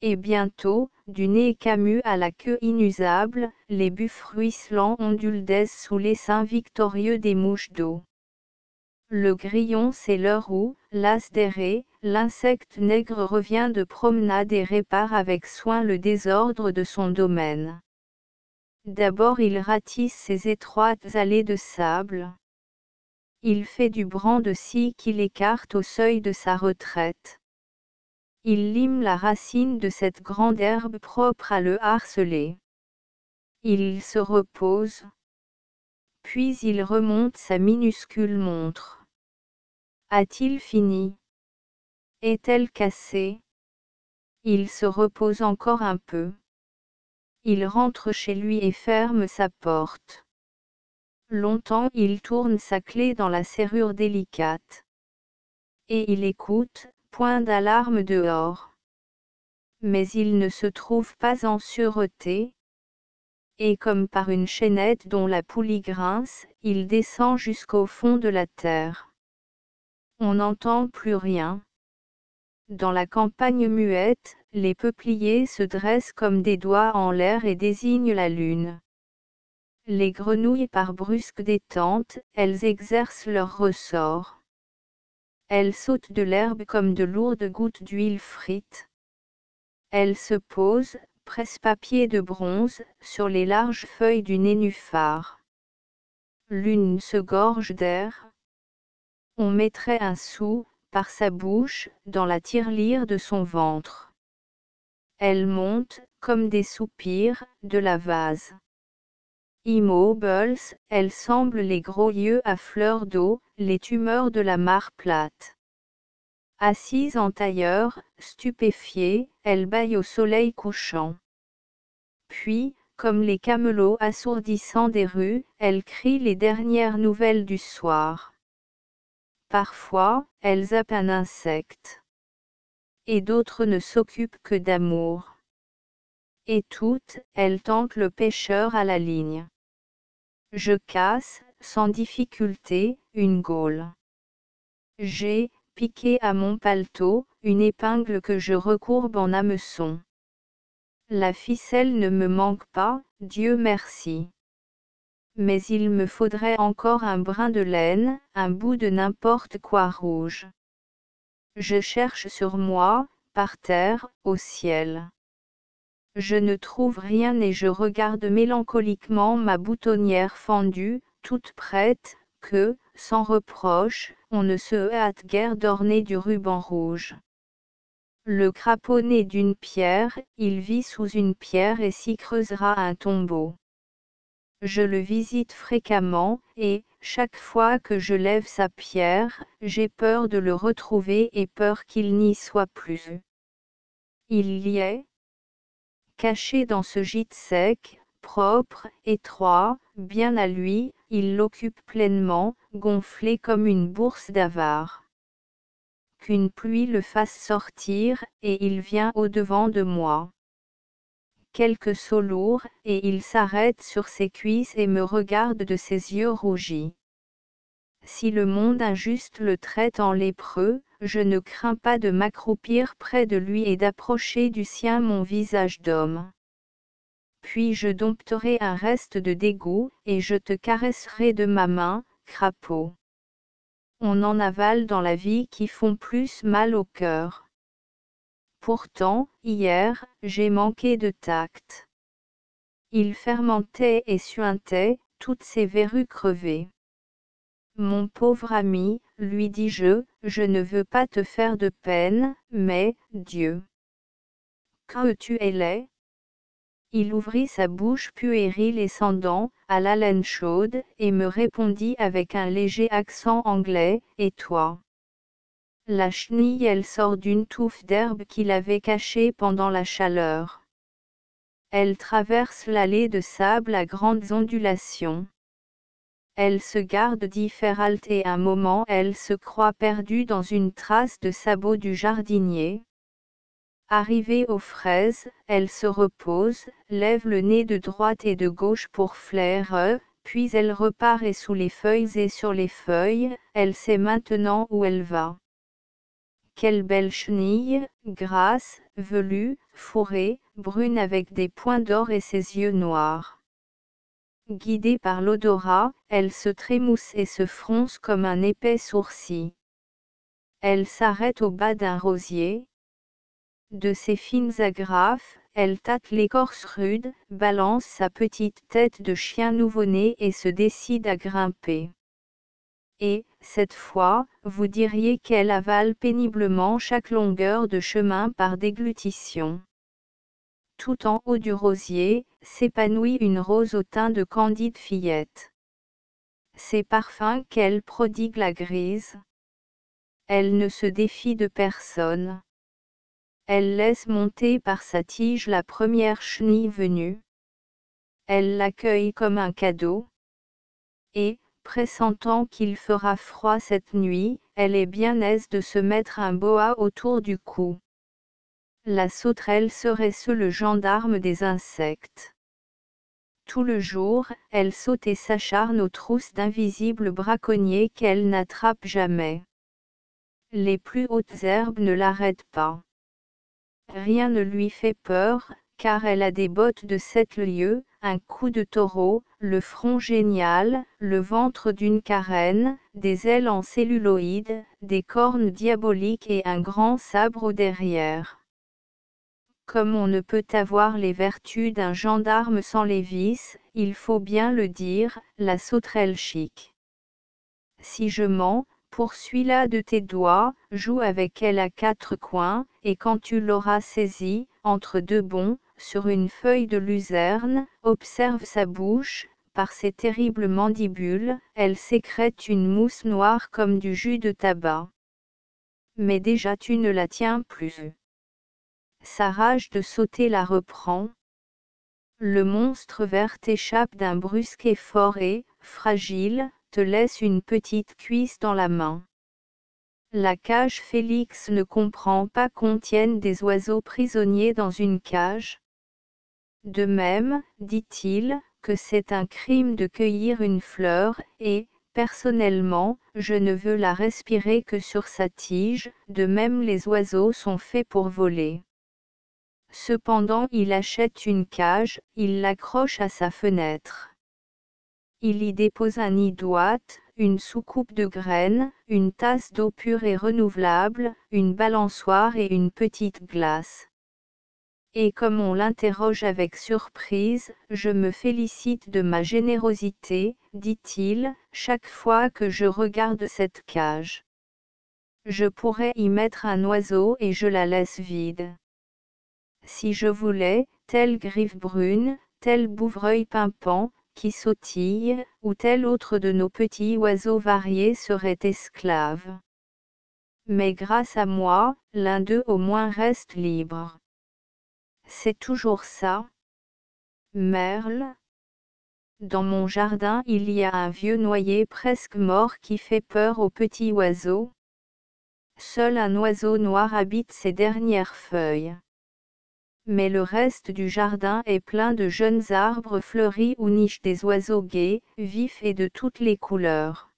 Et bientôt, du nez camus à la queue inusable, les buffles ruisselants ondulent sous les seins victorieux des mouches d'eau. Le grillon c'est l'heure où, las d'errer, l'insecte nègre revient de promenade et répare avec soin le désordre de son domaine. D'abord il ratisse ses étroites allées de sable. Il fait du bran de scie qu'il écarte au seuil de sa retraite. Il lime la racine de cette grande herbe propre à le harceler. Il se repose. Puis il remonte sa minuscule montre. A-t-il fini? Est-elle cassée? Il se repose encore un peu. Il rentre chez lui et ferme sa porte. Longtemps il tourne sa clé dans la serrure délicate. Et il écoute, point d'alarme dehors. Mais il ne se trouve pas en sûreté. Et comme par une chaînette dont la poulie grince, il descend jusqu'au fond de la terre. On n'entend plus rien. Dans la campagne muette, les peupliers se dressent comme des doigts en l'air et désignent la lune. Les grenouilles par brusques détentes, elles exercent leur ressort. Elles sautent de l'herbe comme de lourdes gouttes d'huile frite. Elles se posent, presse-papier de bronze, sur les larges feuilles du nénuphar. L'une se gorge d'air. On mettrait un sou, par sa bouche, dans la tirelire de son ventre. Elle monte, comme des soupirs, de la vase. Immobiles, elles semblent les gros yeux à fleur d'eau, les tumeurs de la mare plate. Assise en tailleur, stupéfiée, elle bâille au soleil couchant. Puis, comme les camelots assourdissants des rues, elle crie les dernières nouvelles du soir. Parfois, elle zappe un insecte. Et d'autres ne s'occupent que d'amour. Et toutes, elles tentent le pêcheur à la ligne. Je casse, sans difficulté, une gaule. J'ai piqué à mon paletot une épingle que je recourbe en hameçon. La ficelle ne me manque pas, Dieu merci. Mais il me faudrait encore un brin de laine, un bout de n'importe quoi rouge. Je cherche sur moi, par terre, au ciel. Je ne trouve rien et je regarde mélancoliquement ma boutonnière fendue, toute prête, que, sans reproche, on ne se hâte guère d'orner du ruban rouge. Le crapaud naît d'une pierre, il vit sous une pierre et s'y creusera un tombeau. Je le visite fréquemment, et, chaque fois que je lève sa pierre, j'ai peur de le retrouver et peur qu'il n'y soit plus. Il y est, caché dans ce gîte sec, propre, étroit, bien à lui, il l'occupe pleinement, gonflé comme une bourse d'avare. Qu'une pluie le fasse sortir, et il vient au-devant de moi. Quelques sauts lourds, et il s'arrête sur ses cuisses et me regarde de ses yeux rougis. Si le monde injuste le traite en lépreux, je ne crains pas de m'accroupir près de lui et d'approcher du sien mon visage d'homme. Puis je dompterai un reste de dégoût, et je te caresserai de ma main, crapaud. On en avale dans la vie qui font plus mal au cœur. Pourtant, hier, j'ai manqué de tact. Il fermentait et suintait, toutes ses verrues crevées. Mon pauvre ami, lui dis-je, je ne veux pas te faire de peine, mais, Dieu, que tu es laid. Il ouvrit sa bouche puérile et sans dents, à l'haleine chaude, et me répondit avec un léger accent anglais, et toi? La chenille elle sort d'une touffe d'herbe qu'il avait cachée pendant la chaleur. Elle traverse l'allée de sable à grandes ondulations. Elle se garde d'y faire halte et un moment elle se croit perdue dans une trace de sabot du jardinier. Arrivée aux fraises, elle se repose, lève le nez de droite et de gauche pour flairer, puis elle repart et sous les feuilles et sur les feuilles, elle sait maintenant où elle va. Quelle belle chenille, grasse, velue, fourrée, brune avec des points d'or et ses yeux noirs. Guidée par l'odorat, elle se trémousse et se fronce comme un épais sourcil. Elle s'arrête au bas d'un rosier. De ses fines agrafes, elle tâte l'écorce rude, balance sa petite tête de chien nouveau-né et se décide à grimper. Et, cette fois, vous diriez qu'elle avale péniblement chaque longueur de chemin par déglutition. Tout en haut du rosier, s'épanouit une rose au teint de candide fillette. Ces parfums qu'elle prodigue la grise. Elle ne se défie de personne. Elle laisse monter par sa tige la première chenille venue. Elle l'accueille comme un cadeau. Et, pressentant qu'il fera froid cette nuit, elle est bien aise de se mettre un boa autour du cou. La sauterelle serait le gendarme des insectes. Tout le jour, elle saute et s'acharne aux trousses d'invisibles braconniers qu'elle n'attrape jamais. Les plus hautes herbes ne l'arrêtent pas. Rien ne lui fait peur, car elle a des bottes de 7 lieues, un cou de taureau, le front génial, le ventre d'une carène, des ailes en celluloïd, des cornes diaboliques et un grand sabre au derrière. Comme on ne peut avoir les vertus d'un gendarme sans les vices, il faut bien le dire, la sauterelle chic. Si je mens, poursuis-la de tes doigts, joue avec elle à 4 coins, et quand tu l'auras saisie, entre deux bonds, sur une feuille de luzerne, observe sa bouche, par ses terribles mandibules, elle sécrète une mousse noire comme du jus de tabac. Mais déjà tu ne la tiens plus. Sa rage de sauter la reprend. Le monstre vert échappe d'un brusque effort et, fragile, te laisse une petite cuisse dans la main. La cage Félix ne comprend pas qu'on tienne des oiseaux prisonniers dans une cage. De même, dit-il, que c'est un crime de cueillir une fleur, et, personnellement, je ne veux la respirer que sur sa tige, de même les oiseaux sont faits pour voler. Cependant il achète une cage, il l'accroche à sa fenêtre. Il y dépose un nid d'ouate, une soucoupe de graines, une tasse d'eau pure et renouvelable, une balançoire et une petite glace. Et comme on l'interroge avec surprise, je me félicite de ma générosité, dit-il, chaque fois que je regarde cette cage. Je pourrais y mettre un oiseau et je la laisse vide. Si je voulais, telle griffe brune, tel bouvreuil pimpant, qui sautille, ou tel autre de nos petits oiseaux variés serait esclave. Mais grâce à moi, l'un d'eux au moins reste libre. C'est toujours ça, Merle. Dans mon jardin il y a un vieux noyer presque mort qui fait peur aux petits oiseaux. Seul un oiseau noir habite ses dernières feuilles. Mais le reste du jardin est plein de jeunes arbres fleuris où nichent des oiseaux gais, vifs et de toutes les couleurs.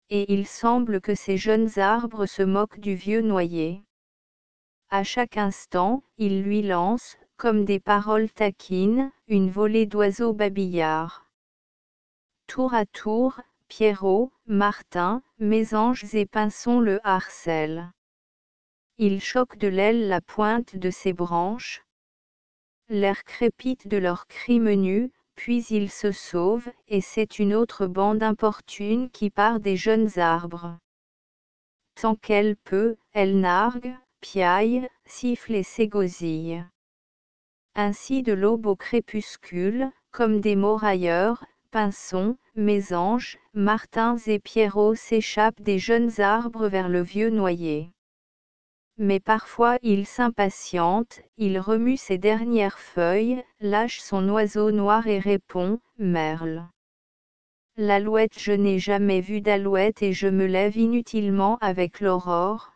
Et il semble que ces jeunes arbres se moquent du vieux noyer. À chaque instant, ils lui lancent, comme des paroles taquines, une volée d'oiseaux babillards. Tour à tour, Pierrot, Martin, Mésanges et Pinsons le harcèlent. Ils choquent de l'aile la pointe de ses branches. L'air crépite de leurs cris menus, puis ils se sauvent, et c'est une autre bande importune qui part des jeunes arbres. Tant qu'elle peut, elle nargue, piaille, siffle et s'égosille. Ainsi de l'aube au crépuscule, comme des mots railleurs, Pinsons, Mésanges, Martins et Pierrots s'échappent des jeunes arbres vers le vieux noyer. Mais parfois il s'impatiente, il remue ses dernières feuilles, lâche son oiseau noir et répond, Merle. L'alouette, je n'ai jamais vu d'alouette et je me lève inutilement avec l'aurore.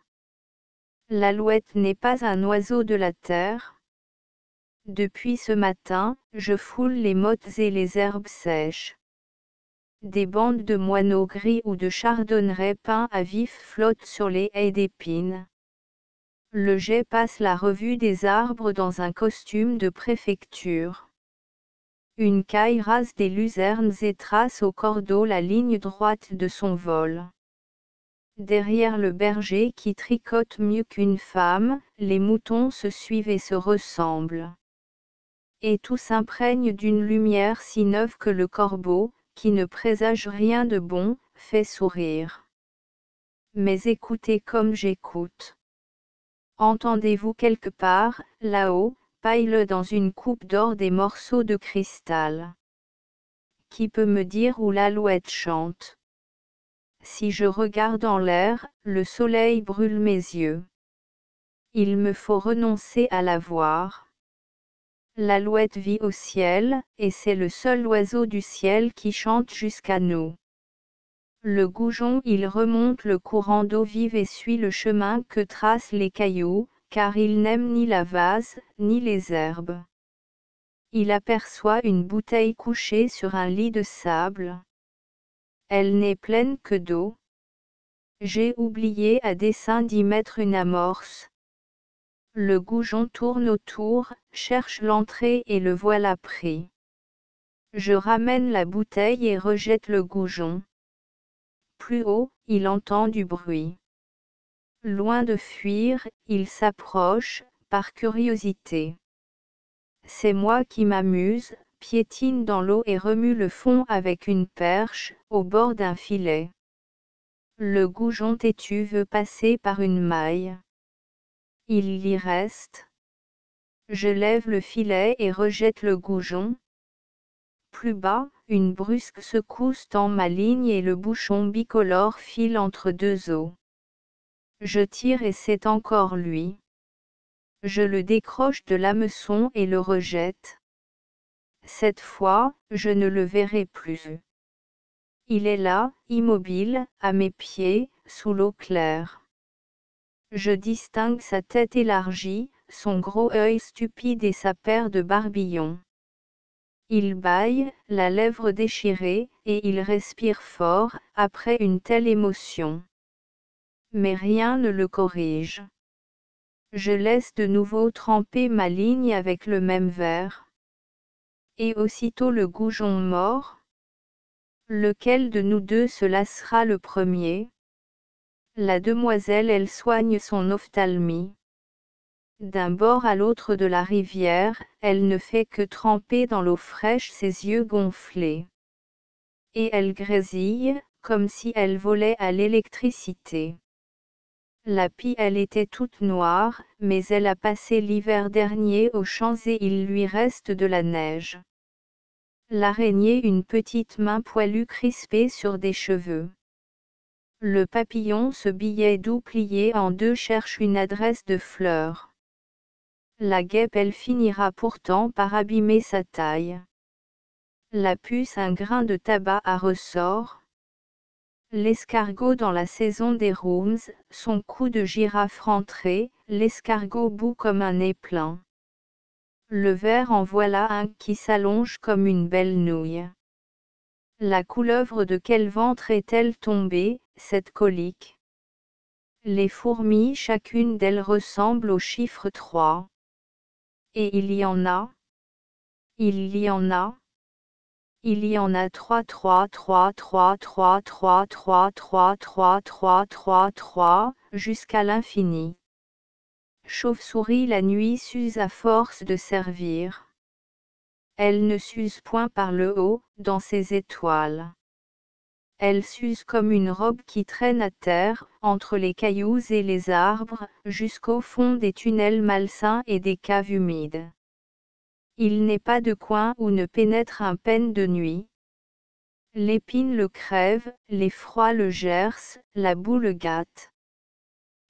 L'alouette n'est pas un oiseau de la terre. Depuis ce matin, je foule les mottes et les herbes sèches. Des bandes de moineaux gris ou de chardonnerets peints à vif flottent sur les haies d'épines. Le geai passe la revue des arbres dans un costume de préfecture. Une caille rase des luzernes et trace au cordeau la ligne droite de son vol. Derrière le berger qui tricote mieux qu'une femme, les moutons se suivent et se ressemblent. Et tout s'imprègne d'une lumière si neuve que le corbeau, qui ne présage rien de bon, fait sourire. Mais écoutez comme j'écoute. Entendez-vous quelque part, là-haut, paille dans une coupe d'or des morceaux de cristal. Qui peut me dire où l'alouette chante? Si je regarde en l'air, le soleil brûle mes yeux. Il me faut renoncer à la voir. L'alouette vit au ciel, et c'est le seul oiseau du ciel qui chante jusqu'à nous. Le goujon il remonte le courant d'eau vive et suit le chemin que tracent les cailloux, car il n'aime ni la vase, ni les herbes. Il aperçoit une bouteille couchée sur un lit de sable. Elle n'est pleine que d'eau. J'ai oublié à dessein d'y mettre une amorce. Le goujon tourne autour, cherche l'entrée et le voilà pris. Je ramène la bouteille et rejette le goujon. Plus haut, il entend du bruit. Loin de fuir, il s'approche, par curiosité. C'est moi qui m'amuse, piétine dans l'eau et remue le fond avec une perche, au bord d'un filet. Le goujon têtu veut passer par une maille. Il y reste. Je lève le filet et rejette le goujon. Plus bas, une brusque secousse tend ma ligne et le bouchon bicolore file entre deux eaux. Je tire et c'est encore lui. Je le décroche de l'hameçon et le rejette. Cette fois, je ne le verrai plus. Il est là, immobile, à mes pieds, sous l'eau claire. Je distingue sa tête élargie, son gros œil stupide et sa paire de barbillons. Il bâille, la lèvre déchirée, et il respire fort, après une telle émotion. Mais rien ne le corrige. Je laisse de nouveau tremper ma ligne avec le même verre. Et aussitôt le goujon mord. Lequel de nous deux se lassera le premier? La demoiselle elle soigne son ophtalmie. D'un bord à l'autre de la rivière, elle ne fait que tremper dans l'eau fraîche ses yeux gonflés. Et elle grésille, comme si elle volait à l'électricité. La pie elle était toute noire, mais elle a passé l'hiver dernier aux champs et il lui reste de la neige. L'araignée une petite main poilue crispée sur des cheveux. Le papillon ce billet doux plié en deux cherche une adresse de fleurs. La guêpe elle finira pourtant par abîmer sa taille. La puce un grain de tabac à ressort. L'escargot dans la saison des rooms, son cou de girafe rentré, l'escargot bout comme un nez plein. Le ver en voilà un qui s'allonge comme une belle nouille. La couleuvre de quel ventre est-elle tombée, cette colique? Les fourmis chacune d'elles ressemble au chiffre 3. Et il y en a. Il y en a. Il y en a 3 3 3 3 3 3 3 3 3 3 3 3, jusqu'à l'infini. Chauve-souris la nuit s'use à force de servir. Elle ne s'use point par le haut, dans ses étoiles. Elle s'use comme une robe qui traîne à terre, entre les cailloux et les arbres, jusqu'au fond des tunnels malsains et des caves humides. Il n'est pas de coin où ne pénètre un penne de nuit. L'épine le crève, l'effroi le gerce, la boue le gâte.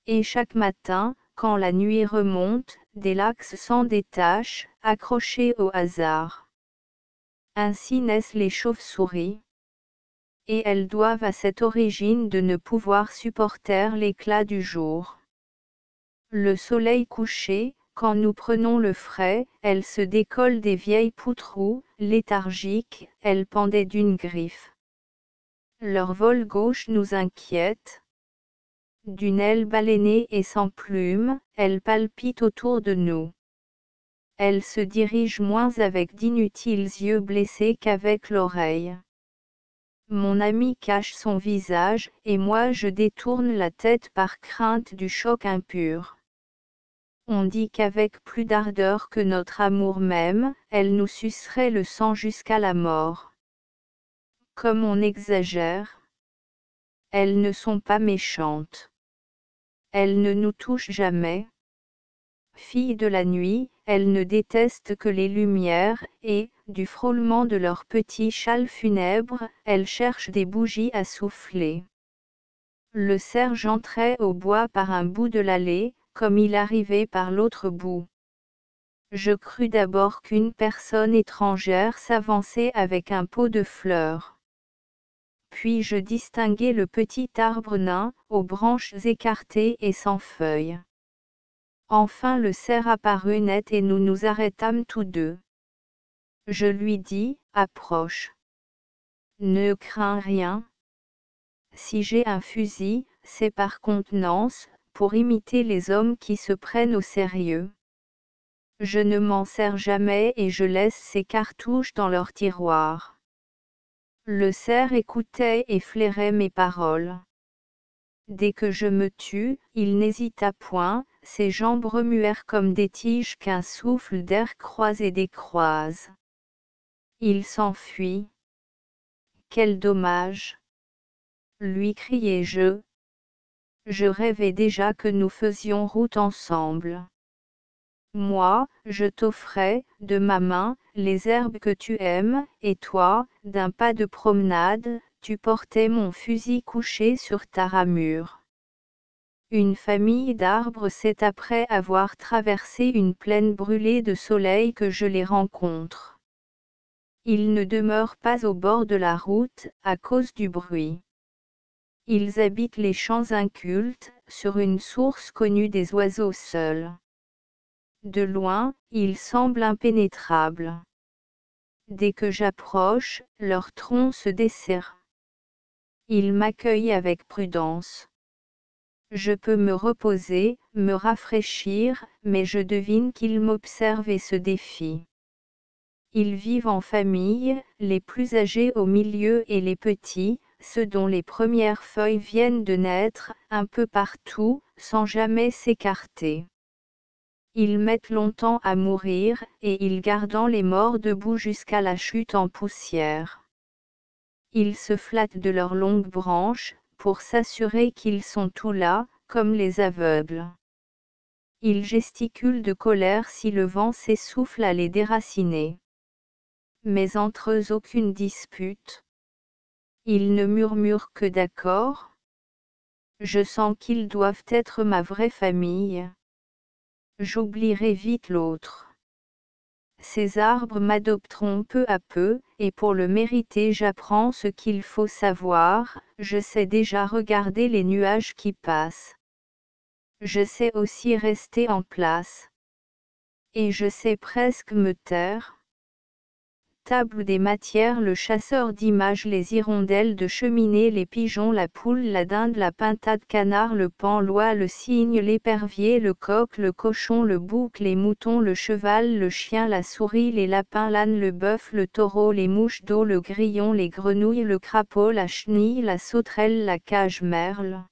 Et chaque matin, quand la nuit remonte, des lacs s'en détachent, accrochés au hasard. Ainsi naissent les chauves-souris. Et elles doivent à cette origine de ne pouvoir supporter l'éclat du jour. Le soleil couché, quand nous prenons le frais, elles se décollent des vieilles poutres où, léthargiques, elles pendaient d'une griffe. Leur vol gauche nous inquiète. D'une aile balénée et sans plumes, elles palpitent autour de nous. Elles se dirigent moins avec d'inutiles yeux blessés qu'avec l'oreille. Mon ami cache son visage, et moi je détourne la tête par crainte du choc impur. On dit qu'avec plus d'ardeur que notre amour même, elle nous sucerait le sang jusqu'à la mort. Comme on exagère. Elles ne sont pas méchantes. Elles ne nous touchent jamais. Filles de la nuit, elles ne détestent que les lumières, et, du frôlement de leurs petits châles funèbres, elles cherchent des bougies à souffler. Le cerf entrait au bois par un bout de l'allée, comme il arrivait par l'autre bout. Je crus d'abord qu'une personne étrangère s'avançait avec un pot de fleurs. Puis je distinguai le petit arbre nain, aux branches écartées et sans feuilles. Enfin le cerf apparut net et nous nous arrêtâmes tous deux. Je lui dis, approche. Ne crains rien. Si j'ai un fusil, c'est par contenance, pour imiter les hommes qui se prennent au sérieux. Je ne m'en sers jamais et je laisse ces cartouches dans leur tiroir. Le cerf écoutait et flairait mes paroles. Dès que je me tus, il n'hésita point, ses jambes remuèrent comme des tiges qu'un souffle d'air croise et décroise. Il s'enfuit. Quel dommage! Lui criai-je. Je rêvais déjà que nous faisions route ensemble. Moi, je t'offrais, de ma main, les herbes que tu aimes, et toi, d'un pas de promenade, tu portais mon fusil couché sur ta ramure. Une famille d'arbres c'est après avoir traversé une plaine brûlée de soleil que je les rencontre. Ils ne demeurent pas au bord de la route, à cause du bruit. Ils habitent les champs incultes, sur une source connue des oiseaux seuls. De loin, ils semblent impénétrables. dès que j'approche, leur tronc se desserre. Ils m'accueillent avec prudence. Je peux me reposer, me rafraîchir, mais je devine qu'ils m'observent et se défient. Ils vivent en famille, les plus âgés au milieu et les petits, ceux dont les premières feuilles viennent de naître, un peu partout, sans jamais s'écarter. Ils mettent longtemps à mourir, et ils gardent les morts debout jusqu'à la chute en poussière. Ils se flattent de leurs longues branches, pour s'assurer qu'ils sont tout là, comme les aveugles. Ils gesticulent de colère si le vent s'essouffle à les déraciner. Mais entre eux aucune dispute. Ils ne murmurent que d'accord. Je sens qu'ils doivent être ma vraie famille. J'oublierai vite l'autre. Ces arbres m'adopteront peu à peu, et pour le mériter j'apprends ce qu'il faut savoir, je sais déjà regarder les nuages qui passent. Je sais aussi rester en place. Et je sais presque me taire. Table des matières, le chasseur d'images, les hirondelles de cheminée, les pigeons, la poule, la dinde, la pintade, canard, le paon, l'oie, le cygne, l'épervier, le coq, le cochon, le bouc, les moutons, le cheval, le chien, la souris, les lapins, l'âne, le bœuf, le taureau, les mouches d'eau, le grillon, les grenouilles, le crapaud, la chenille, la sauterelle, la cage-merle,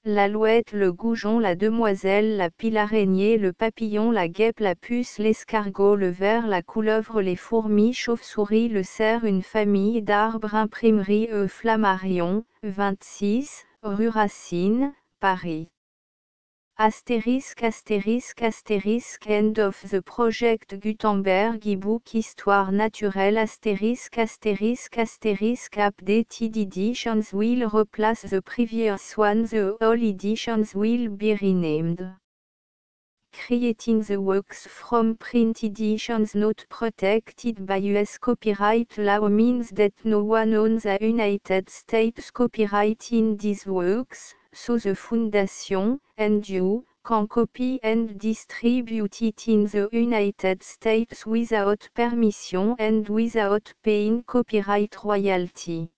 l'alouette, le goujon, la demoiselle, la pile-araignée, le papillon, la guêpe, la puce, l'escargot, le ver, la couleuvre, les fourmis, chauve-souris, le cerf, une famille d'arbres, imprimerie Flammarion, 26, rue Racine, Paris. Astérisque astérisque astérisque End of the Project Gutenberg e-book Histoire naturelle astérisque astérisque astérisque Updated editions will replace the previous one. The all editions will be renamed. Creating the works from print editions not protected by US copyright law means that no one owns the United States copyright in these works, so the Foundation, and you, can copy and distribute it in the United States without permission and without paying copyright royalty.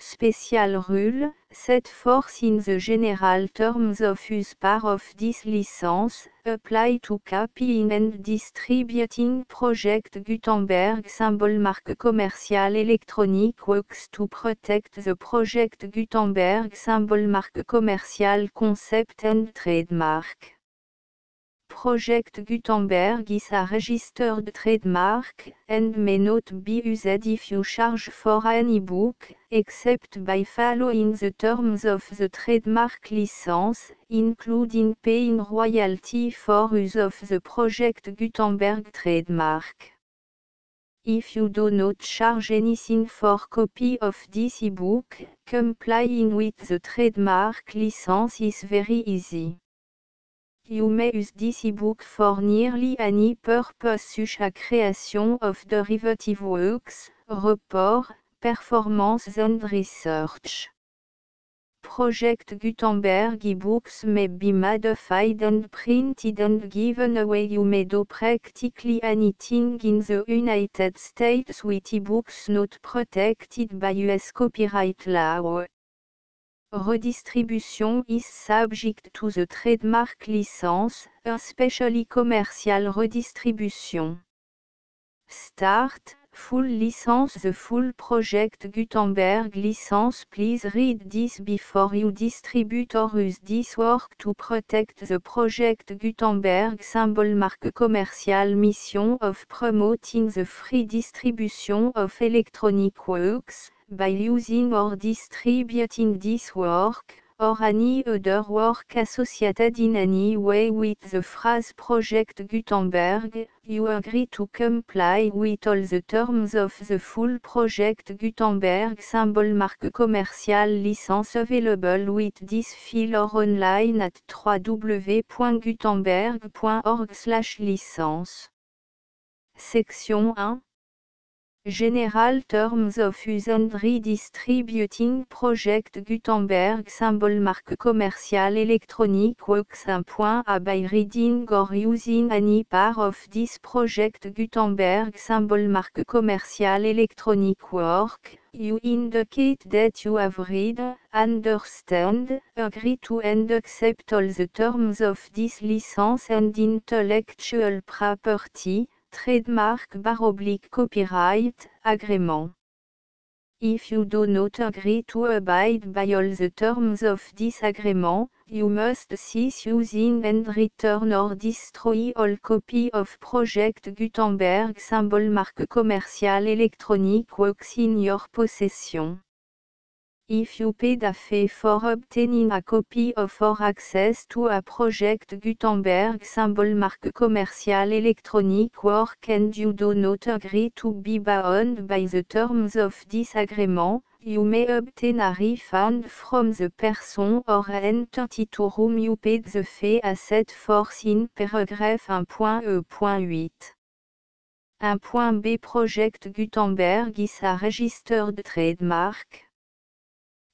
Special rule, set forth in the general terms of use part of this license, apply to copying and distributing Project Gutenberg symbol marque commercial electronic works to protect the Project Gutenberg symbol marque commercial concept and trademark. Project Gutenberg is a registered trademark, and may not be used if you charge for an e-book, except by following the terms of the trademark license, including paying royalty for use of the Project Gutenberg trademark. If you do not charge anything for copy of this e-book, complying with the trademark license is very easy. You may use this ebook for nearly any purpose such as creation of derivative works, report, performance and research. Project Gutenberg ebooks may be modified and printed and given away. You may do practically anything in the United States with ebooks not protected by US copyright law. Redistribution is subject to the trademark license, especially commercial redistribution. Start, full license. The full Project Gutenberg license. Please read this before you distribute or use this work to protect the Project Gutenberg symbol marque commercial. Mission of promoting the free distribution of electronic works, by using or distributing this work, or any other work associated in any way with the phrase Project Gutenberg, you agree to comply with all the terms of the full Project Gutenberg symbol marque commercial license available with this file or online at www.gutenberg.org/licence. Section 1. General Terms of Use and Redistributing Project Gutenberg Symbol Marque commerciale électronique Works 1.a by reading or using any part of this project Gutenberg Symbol Marque commerciale électronique work, you indicate that you have read, understand, agree to and accept all the terms of this license and intellectual property, trademark / copyright, agrément. If you do not agree to abide by all the terms of this agreement, you must cease using and return or destroy all copy of Project Gutenberg Symbol Marque commerciale électronique works in your possession. If you paid a fee for obtaining a copy of or access to a Project Gutenberg Symbol Marque commerciale électronique work and you do not agree to be bound by the terms of this agreement, you may obtain a refund from the person or entity to whom you paid the fee as set forth in paragraph 1.e.8. 1.b Project Gutenberg is a registered trademark.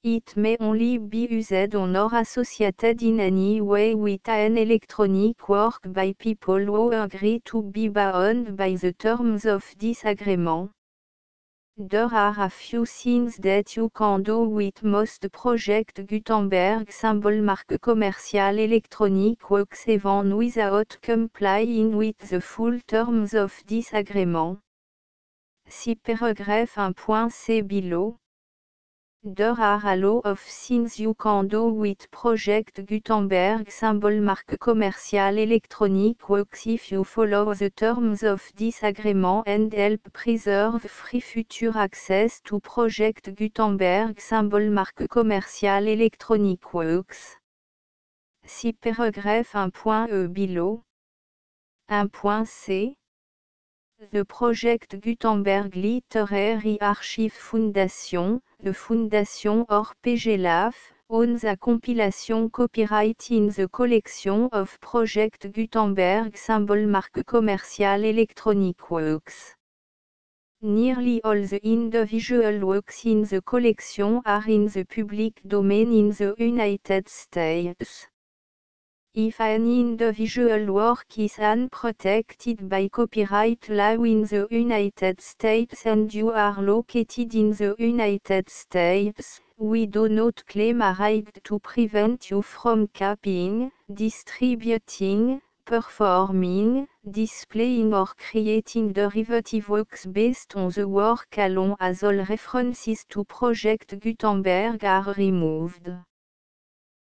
It may only be used on or associated in any way with an electronic work by people who agree to be bound by the terms of this agreement. There are a few things that you can do with most Project Gutenberg Symbol Marque commerciale électronique works even without complying with the full terms of this agreement. See paragraph 1.c below. There are a lot of things you can do with Project Gutenberg Symbol Marque commerciale électronique works if you follow the terms of this agreement and help preserve free future access to Project Gutenberg Symbol Marque commerciale électronique works. See paragraph 1.e below. 1.c The Project Gutenberg Literary Archive Foundation, the Foundation or PGLAF, owns a compilation copyright in the collection of Project Gutenberg Symbol Marque commerciale électronique works. Nearly all the individual works in the collection are in the public domain in the United States. If an individual work is unprotected by copyright law in the United States and you are located in the United States, we do not claim a right to prevent you from copying, distributing, performing, displaying or creating derivative works based on the work alone as all references to Project Gutenberg are removed.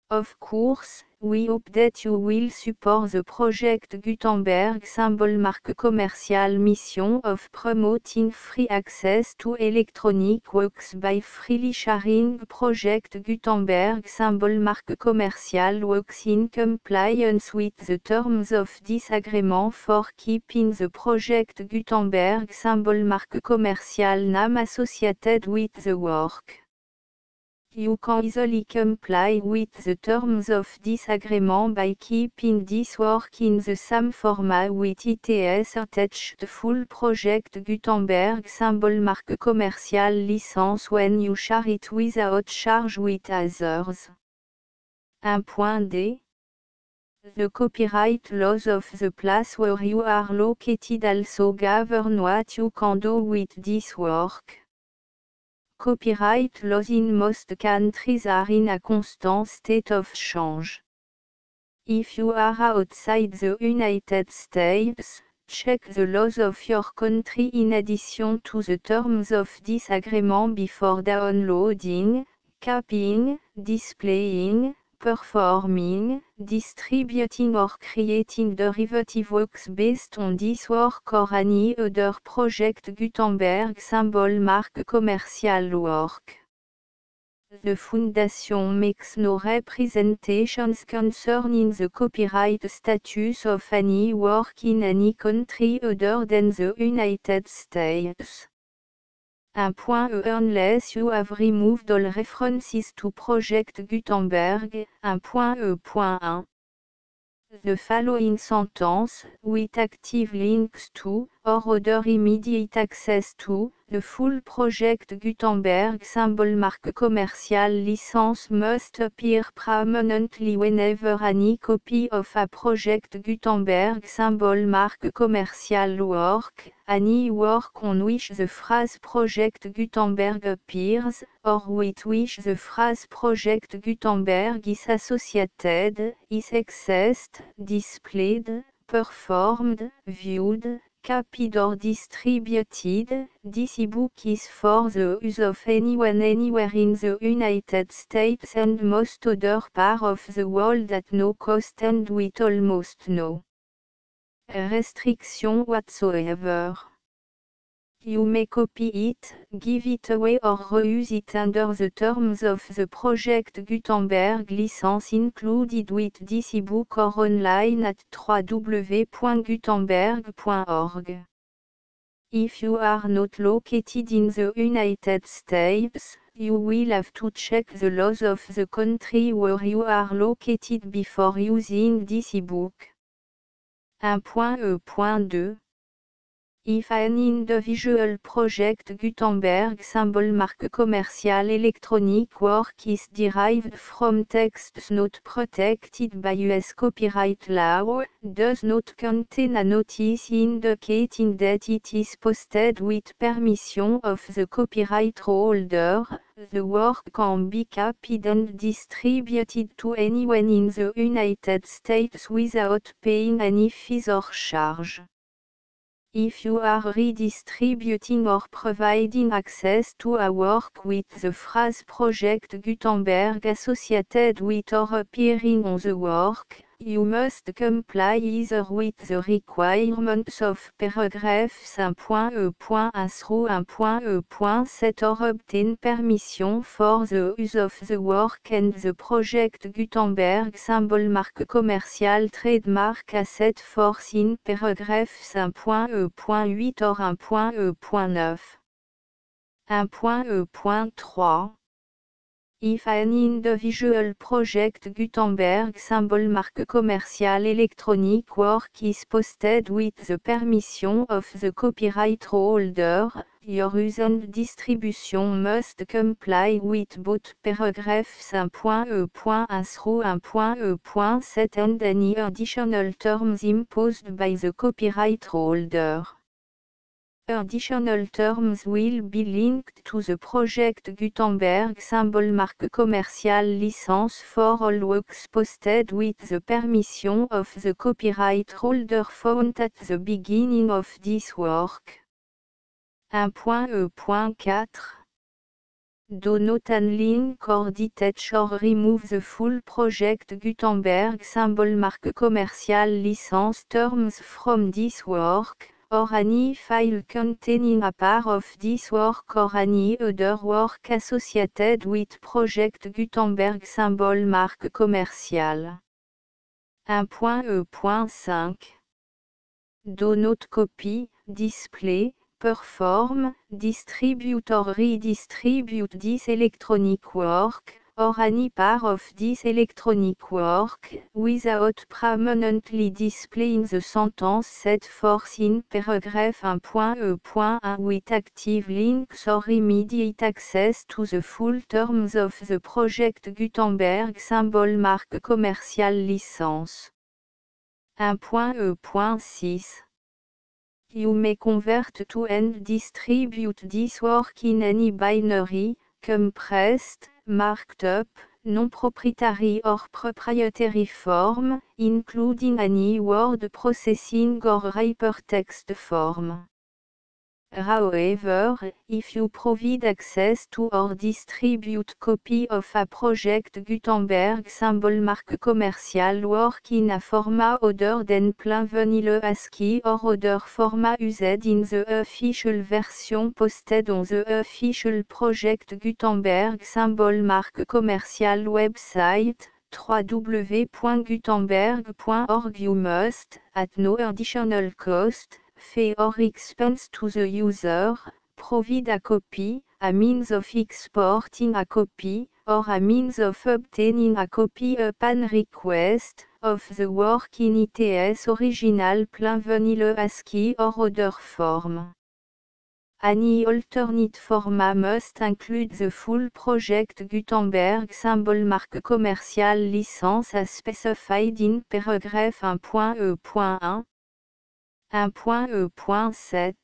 Of course, we hope that you will support the Project Gutenberg Symbol Marque commerciale mission of promoting free access to electronic works by freely sharing Project Gutenberg Symbol Marque commerciale works in compliance with the terms of this agreement for keeping the Project Gutenberg Symbol Marque commerciale name associated with the work. You can easily comply with the terms of this agreement by keeping this work in the same format with its attached full Project Gutenberg Symbol Marque commerciale license when you share it without charge with others. 1.d The copyright laws of the place where you are located also govern what you can do with this work. Copyright laws in most countries are in a constant state of change. If you are outside the United States, check the laws of your country in addition to the terms of this agreement before downloading, copying, displaying, performing, distributing or creating derivative works based on this work or any other Project Gutenberg Symbol Marque commercial work. The Foundation makes no representations concerning the copyright status of any work in any country other than the United States. 1.e Unless you have removed all references to Project Gutenberg, 1.e.1. The following sentence, with active links to, or other immediate access to, The full project Gutenberg symbol marque commerciale licence must appear prominently whenever any copy of a project Gutenberg symbol marque commerciale work, any work on which the phrase project Gutenberg appears, or with which the phrase project Gutenberg is associated, is accessed, displayed, performed, viewed, copied or distributed. This ebook is for the use of anyone anywhere in the United States and most other parts of the world at no cost and with almost no restriction whatsoever. You may copy it, give it away or reuse it under the terms of the Project Gutenberg license included with this ebook or online at www.gutenberg.org. If you are not located in the United States, you will have to check the laws of the country where you are located before using this ebook. 1.E.2 If an individual project Gutenberg symbol marque commerciale electronic work is derived from texts not protected by US copyright law, does not contain a notice indicating that it is posted with permission of the copyright holder, the work can be copied and distributed to anyone in the United States without paying any fees or charge. If you are redistributing or providing access to a work with the phrase Project Gutenberg associated with or appearing on the work, you must comply either with the requirements of paragraphs 1.E.1 through 1.E.7 or obtain permission for the use of the work and the Project Gutenberg symbol marque commerciale trademark asset force in paragraphs 1.E.8 or 1.E.9. 1.E.3 If an individual project Gutenberg symbol marque commerciale electronic work is posted with the permission of the copyright holder, your use and distribution must comply with both paragraphs 1.E.1 through 1.E.7 and any additional terms imposed by the copyright holder. Additional terms will be linked to the Project Gutenberg symbol marque commerciale license for all works posted with the permission of the copyright holder found at the beginning of this work. 1.E.4 Do not unlink or detach or remove the full Project Gutenberg symbol marque commerciale license terms from this work, or any file containing a part of this work or any other work associated with Project Gutenberg symbol marque commerciale. 1.E.5 Do not copy, display, perform, distribute or redistribute this electronic work, or any part of this electronic work, without permanently displaying the sentence set forth in paragraph 1.E.1 with active links or immediate access to the full terms of the Project Gutenberg symbol marque commerciale licence. 1.E.6 You may convert to and distribute this work in any binary, compressed, marked up, non-proprietary or proprietary form, including any word processing or hypertext form. However, if you provide access to or distribute copy of a Project Gutenberg symbol marque commerciale work in a format other than plain vanilla ASCII or other format used in the official version posted on the official Project Gutenberg symbol marque commerciale website, www.gutenberg.org you must, at no additional cost, fee or expense to the user, provide a copy, a means of exporting a copy, or a means of obtaining a copy upon request, of the work in its original plain vanilla ASCII or other form. Any alternate format must include the full project Gutenberg symbol marque commerciale licence as specified in paragraph 1.e.1. 1.e.7.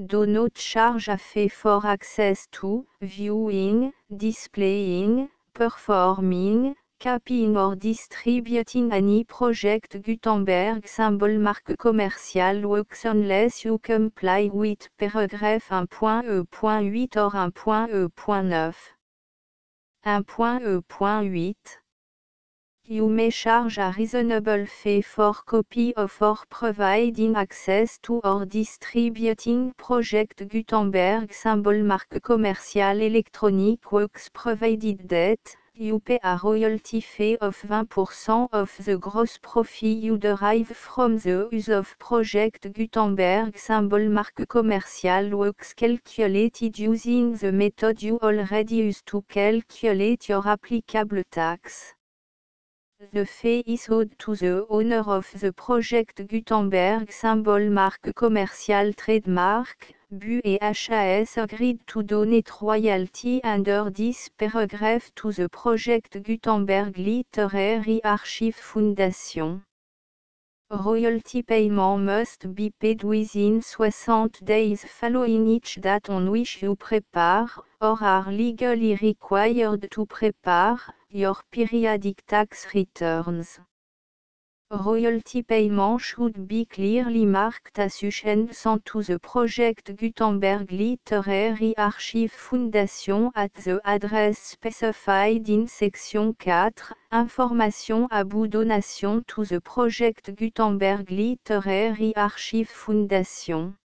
Do not charge a fee for access to, viewing, displaying, performing, copying or distributing any project Gutenberg symbol marque commerciale works unless you comply with paragraph 1.e.8 or 1.e.9. 1.e.8. You may charge a reasonable fee for copy of or providing access to or distributing project Gutenberg symbol marque commerciale electronic works provided that you pay a royalty fee of 20% of the gross profit you derive from the use of project Gutenberg symbol marque commerciale works calculated using the method you already use to calculate your applicable tax. The fee is owed to the owner of the project Gutenberg symbol marque commerciale trademark. Bu et HAS agreed to donate royalty under this paragraph to the project Gutenberg Literary Archive Foundation. Royalty payment must be paid within 60 days following each date on which you prepare, or are legally required to prepare, your periodic tax returns. Royalty payment should be clearly marked association to the project Gutenberg Literary Archive Foundation at the address specified in section 4, Information about donation to the project Gutenberg Literary Archive Foundation.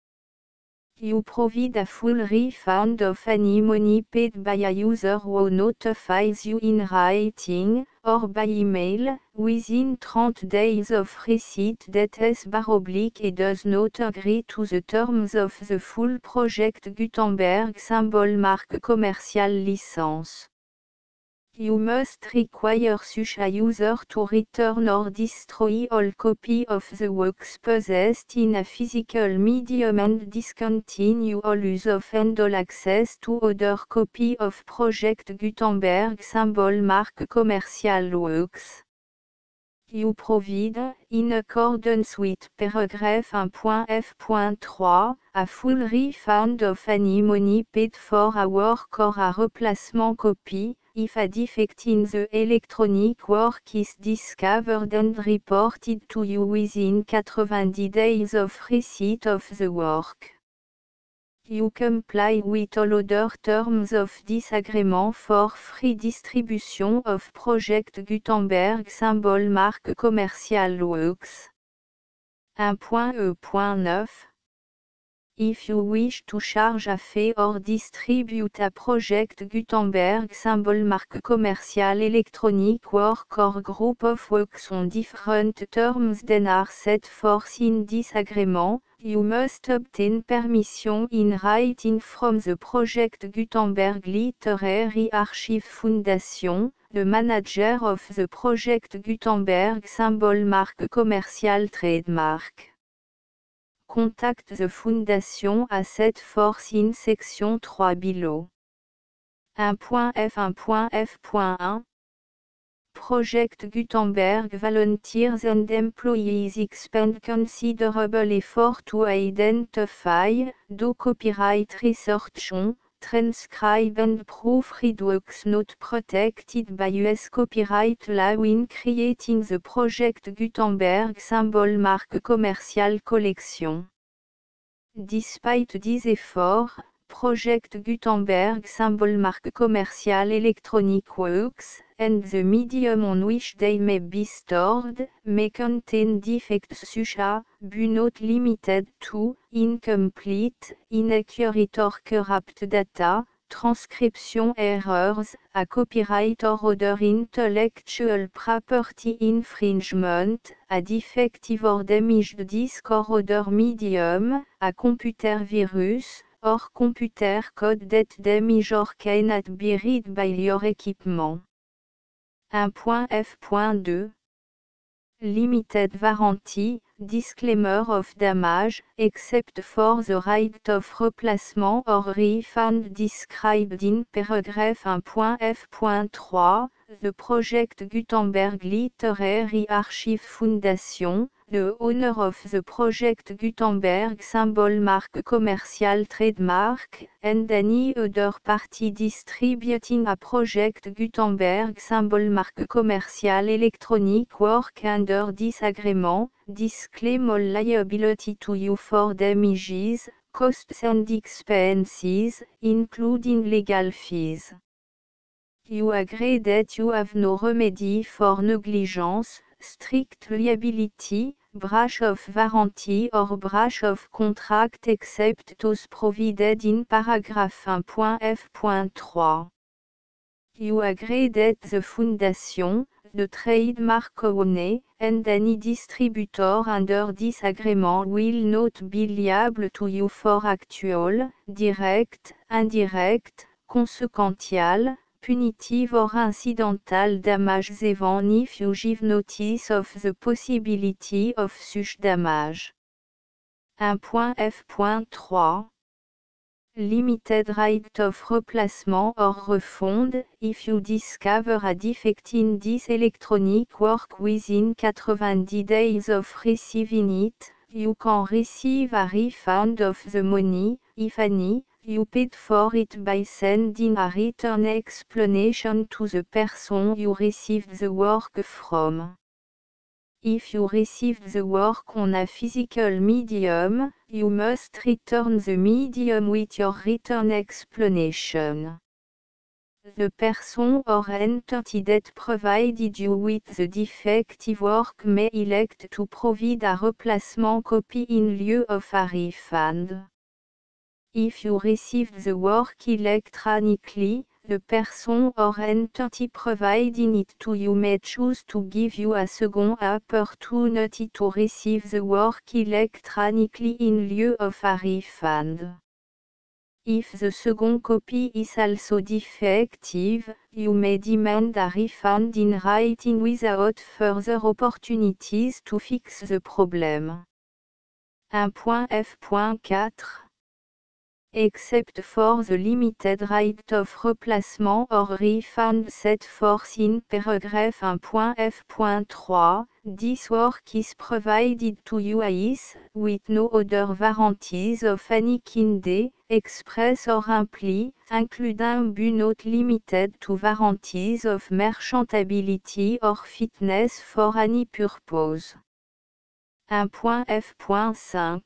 You provide a full refund of any money paid by a user who notifies you in writing, or by email, within 30 days of receipt that /et does not agree to the terms of the full project Gutenberg symbol marque commerciale licence. You must require such a user to return or destroy all copy of the works possessed in a physical medium and discontinue all use of and all access to other copy of project Gutenberg symbol marque commerciale works. You provide, in accordance with paragraph 1.f.3, a full refund of any money paid for a work or a replacement copy, if a defect in the electronic work is discovered and reported to you within 90 days of receipt of the work. You comply with all other terms of this agreement for free distribution of project Gutenberg symbol marque commerciale works. 1.e.9. If you wish to charge a fee or distribute a project Gutenberg symbol marque commerciale electronic work or group of works on different terms than are set forth in this agreement, you must obtain permission in writing from the project Gutenberg Literary Archive Foundation, the manager of the project Gutenberg symbol marque commerciale trademark. Contact the Foundation as set forth in section 3 below. 1.f.1.f.1 Project Gutenberg volunteers and employees expend considerable effort to identify, do copyright research on, transcribe and proofread works not protected by US copyright law in creating the project Gutenberg symbol marque commerciale collection. Despite these efforts, Project Gutenberg symbol marque commerciale electronic works, and the medium on which they may be stored, may contain defects such as, but not limited to, incomplete, inaccurate or corrupt data, transcription errors, a copyright or other intellectual property infringement, a defective or damaged disk or other medium, a computer virus, or computer code that damage or cannot be read by your equipment. 1.f.2 Limited warranty, disclaimer of damage, except for the right of replacement or refund described in paragraph 1.f.3, the Project Gutenberg Literary Archive Foundation, the owner of the Project Gutenberg symbol mark commercial trademark, and any other party distributing a Project Gutenberg symbol mark commercial electronic work under this agreement, disclaim all liability to you for damages, costs and expenses, including legal fees. You agree that you have no remedy for negligence, strict liability, breach of warranty or breach of contract except those provided in paragraph 1.f.3. You agree that the Foundation, the trademark owner, and any distributor under this agreement will not be liable to you for actual, direct, indirect, consequential, punitive or incidental damages even if you give notice of the possibility of such damage. 1.f.3 Limited right of replacement or refund, if you discover a defect in this electronic work within 90 days of receiving it, you can receive a refund of the money, if any, you paid for it by sending a written explanation to the person you received the work from. If you received the work on a physical medium, you must return the medium with your written explanation. The person or entity that provided you with the defective work may elect to provide a replacement copy in lieu of a refund. If you received the work electronically, the person or entity providing it to you may choose to give you a second opportunity to receive the work electronically in lieu of a refund. If the second copy is also defective, you may demand a refund in writing without further opportunities to fix the problem. 1.f.4 Except for the limited right of replacement or refund set forth in paragraph 1.f.3, this work is provided to you as, with no other warranties of any kind, express or implied, including but not limited to warranties of merchantability or fitness for any purpose. 1.f.5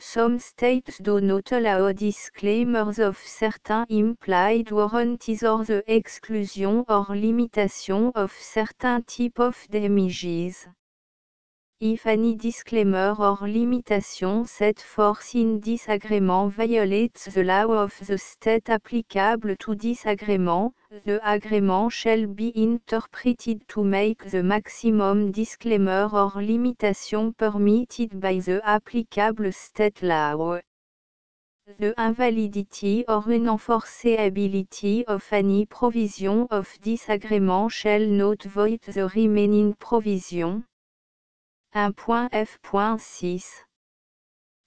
Some states do not allow disclaimers of certain implied warranties or the exclusion or limitation of certain type of damages. If any disclaimer or limitation set forth in this agreement violates the law of the state applicable to this agreement, the agreement shall be interpreted to make the maximum disclaimer or limitation permitted by the applicable state law. The invalidity or unenforceability of any provision of this agreement shall not void the remaining provision. 1.f.6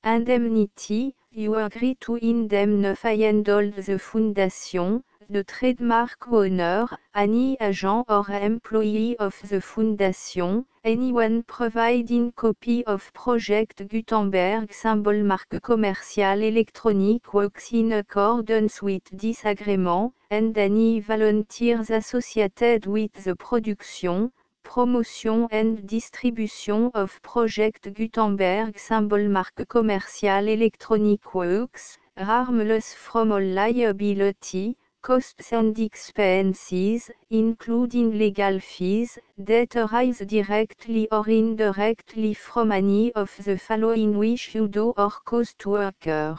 Indemnity, you agree to indemnify and all the Foundation, the trademark owner, any agent or employee of the Foundation, anyone providing copy of Project Gutenberg symbol mark commercial electronic works in accordance with this agreement, and any volunteers associated with the production, promotion and distribution of Project Gutenberg symbol mark commercial electronic works, harmless from all liability, costs and expenses, including legal fees, that arise directly or indirectly from any of the following which you do or cause to occur.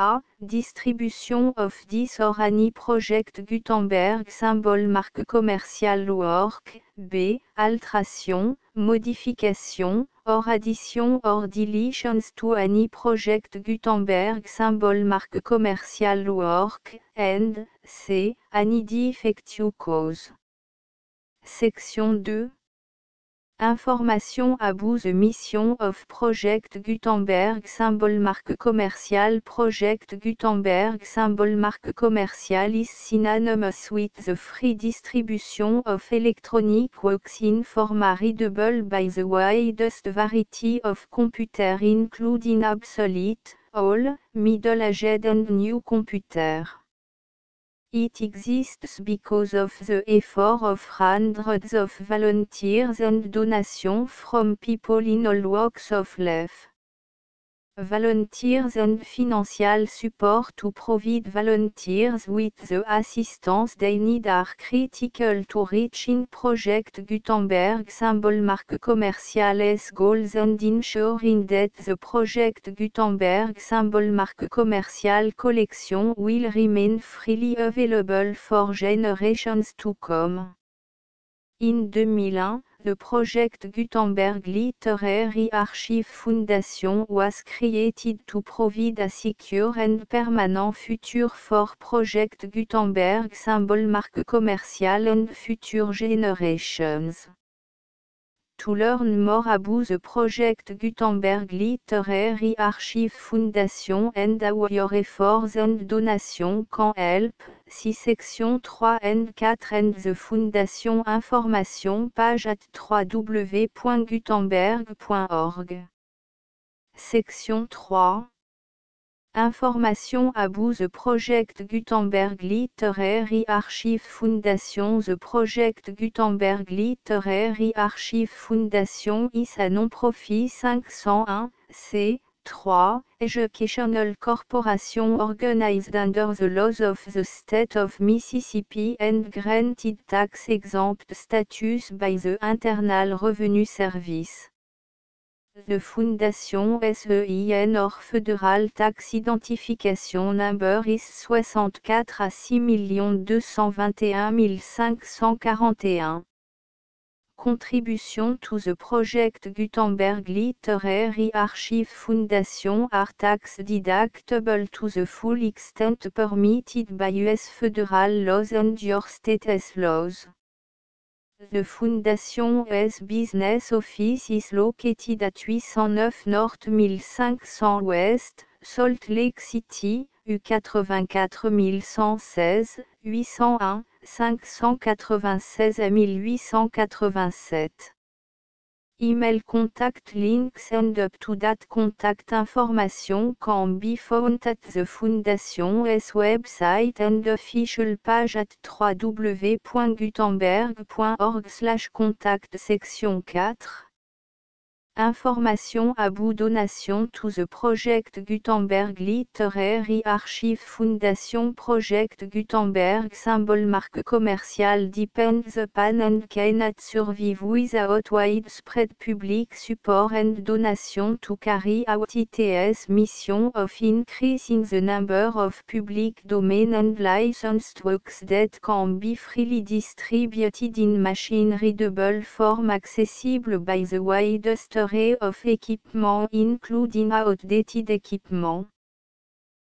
A. Distribution of this or any Project Gutenberg symbol mark commercial work. B. Alteration, modification, or addition or deletions to any Project Gutenberg symbol mark commercial work. And C. Any defect you cause. Section 2. Information about the mission of Project Gutenberg symbol marque commerciale. Project Gutenberg symbol marque commerciale is synonymous with the free distribution of electronic works in format readable by the widest variety of computer including obsolete, old, middle-aged and new computer. It exists because of the effort of hundreds of volunteers and donations from people in all walks of life. Volunteers and financial support to provide volunteers with the assistance they need are critical to reaching Project Gutenberg symbol marque commerciales goals and ensuring that the Project Gutenberg symbol marque commercial collection will remain freely available for generations to come. In 2001, the Project Gutenberg Literary Archive Foundation was created to provide a secure and permanent future for Project Gutenberg symbol marque commercial and future generations. To learn more about the Project Gutenberg Literary Archive Foundation and how your efforts and donations can help, see section 3 and 4 and the Foundation information page at www.gutenberg.org. Section 3. Information about the Project Gutenberg Literary Archive Foundation. The Project Gutenberg Literary Archive Foundation is a non-profit 501(c)(3) educational corporation organized under the laws of the state of Mississippi and granted tax-exempt status by the Internal Revenue Service. The Foundation SEIN or Federal Tax Identification Number is 64 à 6 221 541. Contribution to the Project Gutenberg Literary Archive Foundation are tax deductible to the full extent permitted by U.S. federal laws and your state's laws. The Foundation's business office is located at 809 North 1500 West, Salt Lake City, U84 116, 801, 596 à 1887. Email contact links and up-to-date contact information can be found at the Foundation's website and official page at www.gutenberg.org/contact. Section 4. Information about donation to the Project Gutenberg Literary Archive Foundation. Project Gutenberg symbol marque commercial depends upon and cannot survive without widespread public support and donation to carry out its mission of increasing the number of public domain and licensed works that can be freely distributed in machine-readable form accessible by the widest array of equipment including outdated equipment.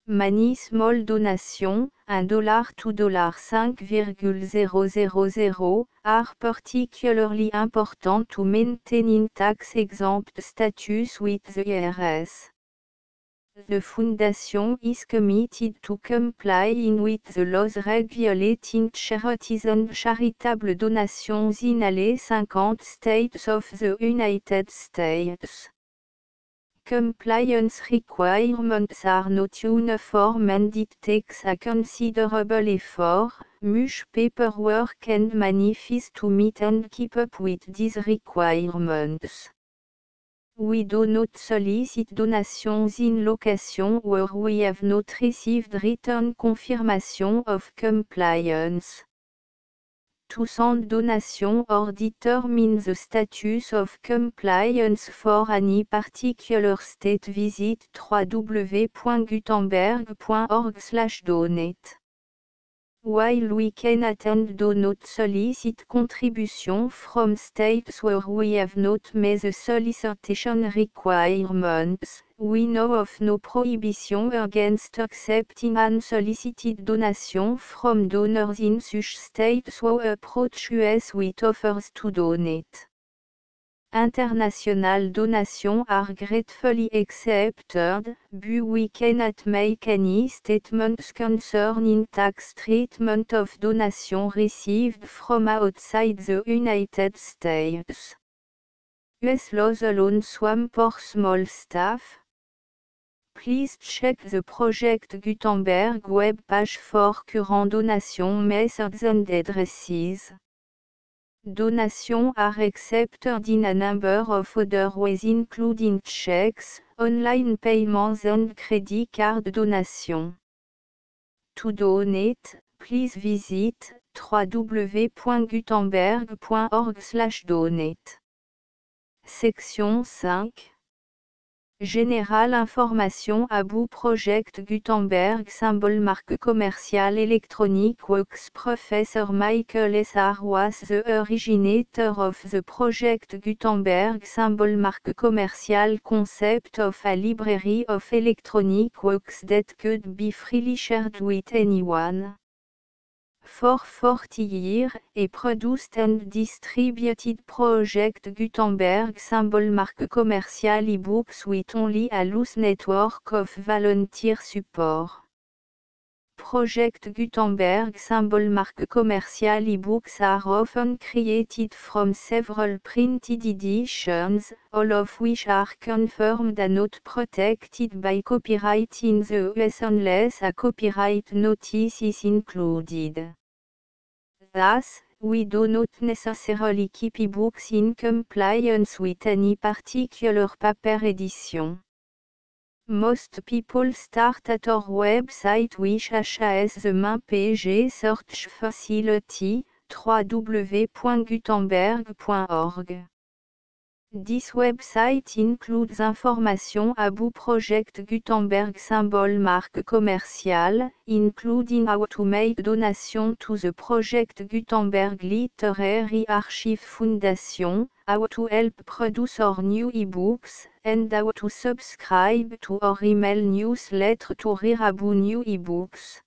Many small donations, $1 to $5,000, are particularly important to maintaining tax-exempt status with the IRS. The Foundation is committed to complying with the laws regulating charities and charitable donations in all 50 states of the United States. Compliance requirements are not uniform and it takes a considerable effort, much paperwork and money fees to meet and keep up with these requirements. We do not solicit donations in locations where we have not received written confirmation of compliance. To send donation or determine the status of compliance for any particular state, visit www.gutenberg.org/donate. While we cannot and do not solicit contribution from states where we have not met the solicitation requirements, we know of no prohibition against accepting unsolicited donation from donors in such states who approach us with offers to donate. International donation are gratefully accepted, but we cannot make any statements concerning tax treatment of donation received from outside the United States. US laws alone swamp for small staff. Please check the Project Gutenberg web page for current donation methods and addresses. Donations are accepted in a number of other ways including checks, online payments and credit card donation. To donate, please visit www.gutenberg.org/donate. Section 5. Général Information About Project Gutenberg Symbol Marque Commerciale Electronic Works Professor Michael S. R. was the originator of the Project Gutenberg Symbol Marque Commerciale concept of a library of electronic works that could be freely shared with anyone. For 40 years, a produced and distributed Project Gutenberg symbol marque commercial e-books with only a loose network of volunteer support. Project Gutenberg symbol marque commercial e-books are often created from several printed editions, all of which are confirmed and not protected by copyright in the US unless a copyright notice is included. Thus, we do not necessarily keep ebooks in compliance with any particular paper edition. Most people start at our website which has the main page search facility, www.gutenberg.org. This website includes information about Project Gutenberg symbol marque commerciale, including how to make donation to the Project Gutenberg Literary Archive Foundation, how to help produce our new ebooks, and how to subscribe to our email newsletter to read about new ebooks.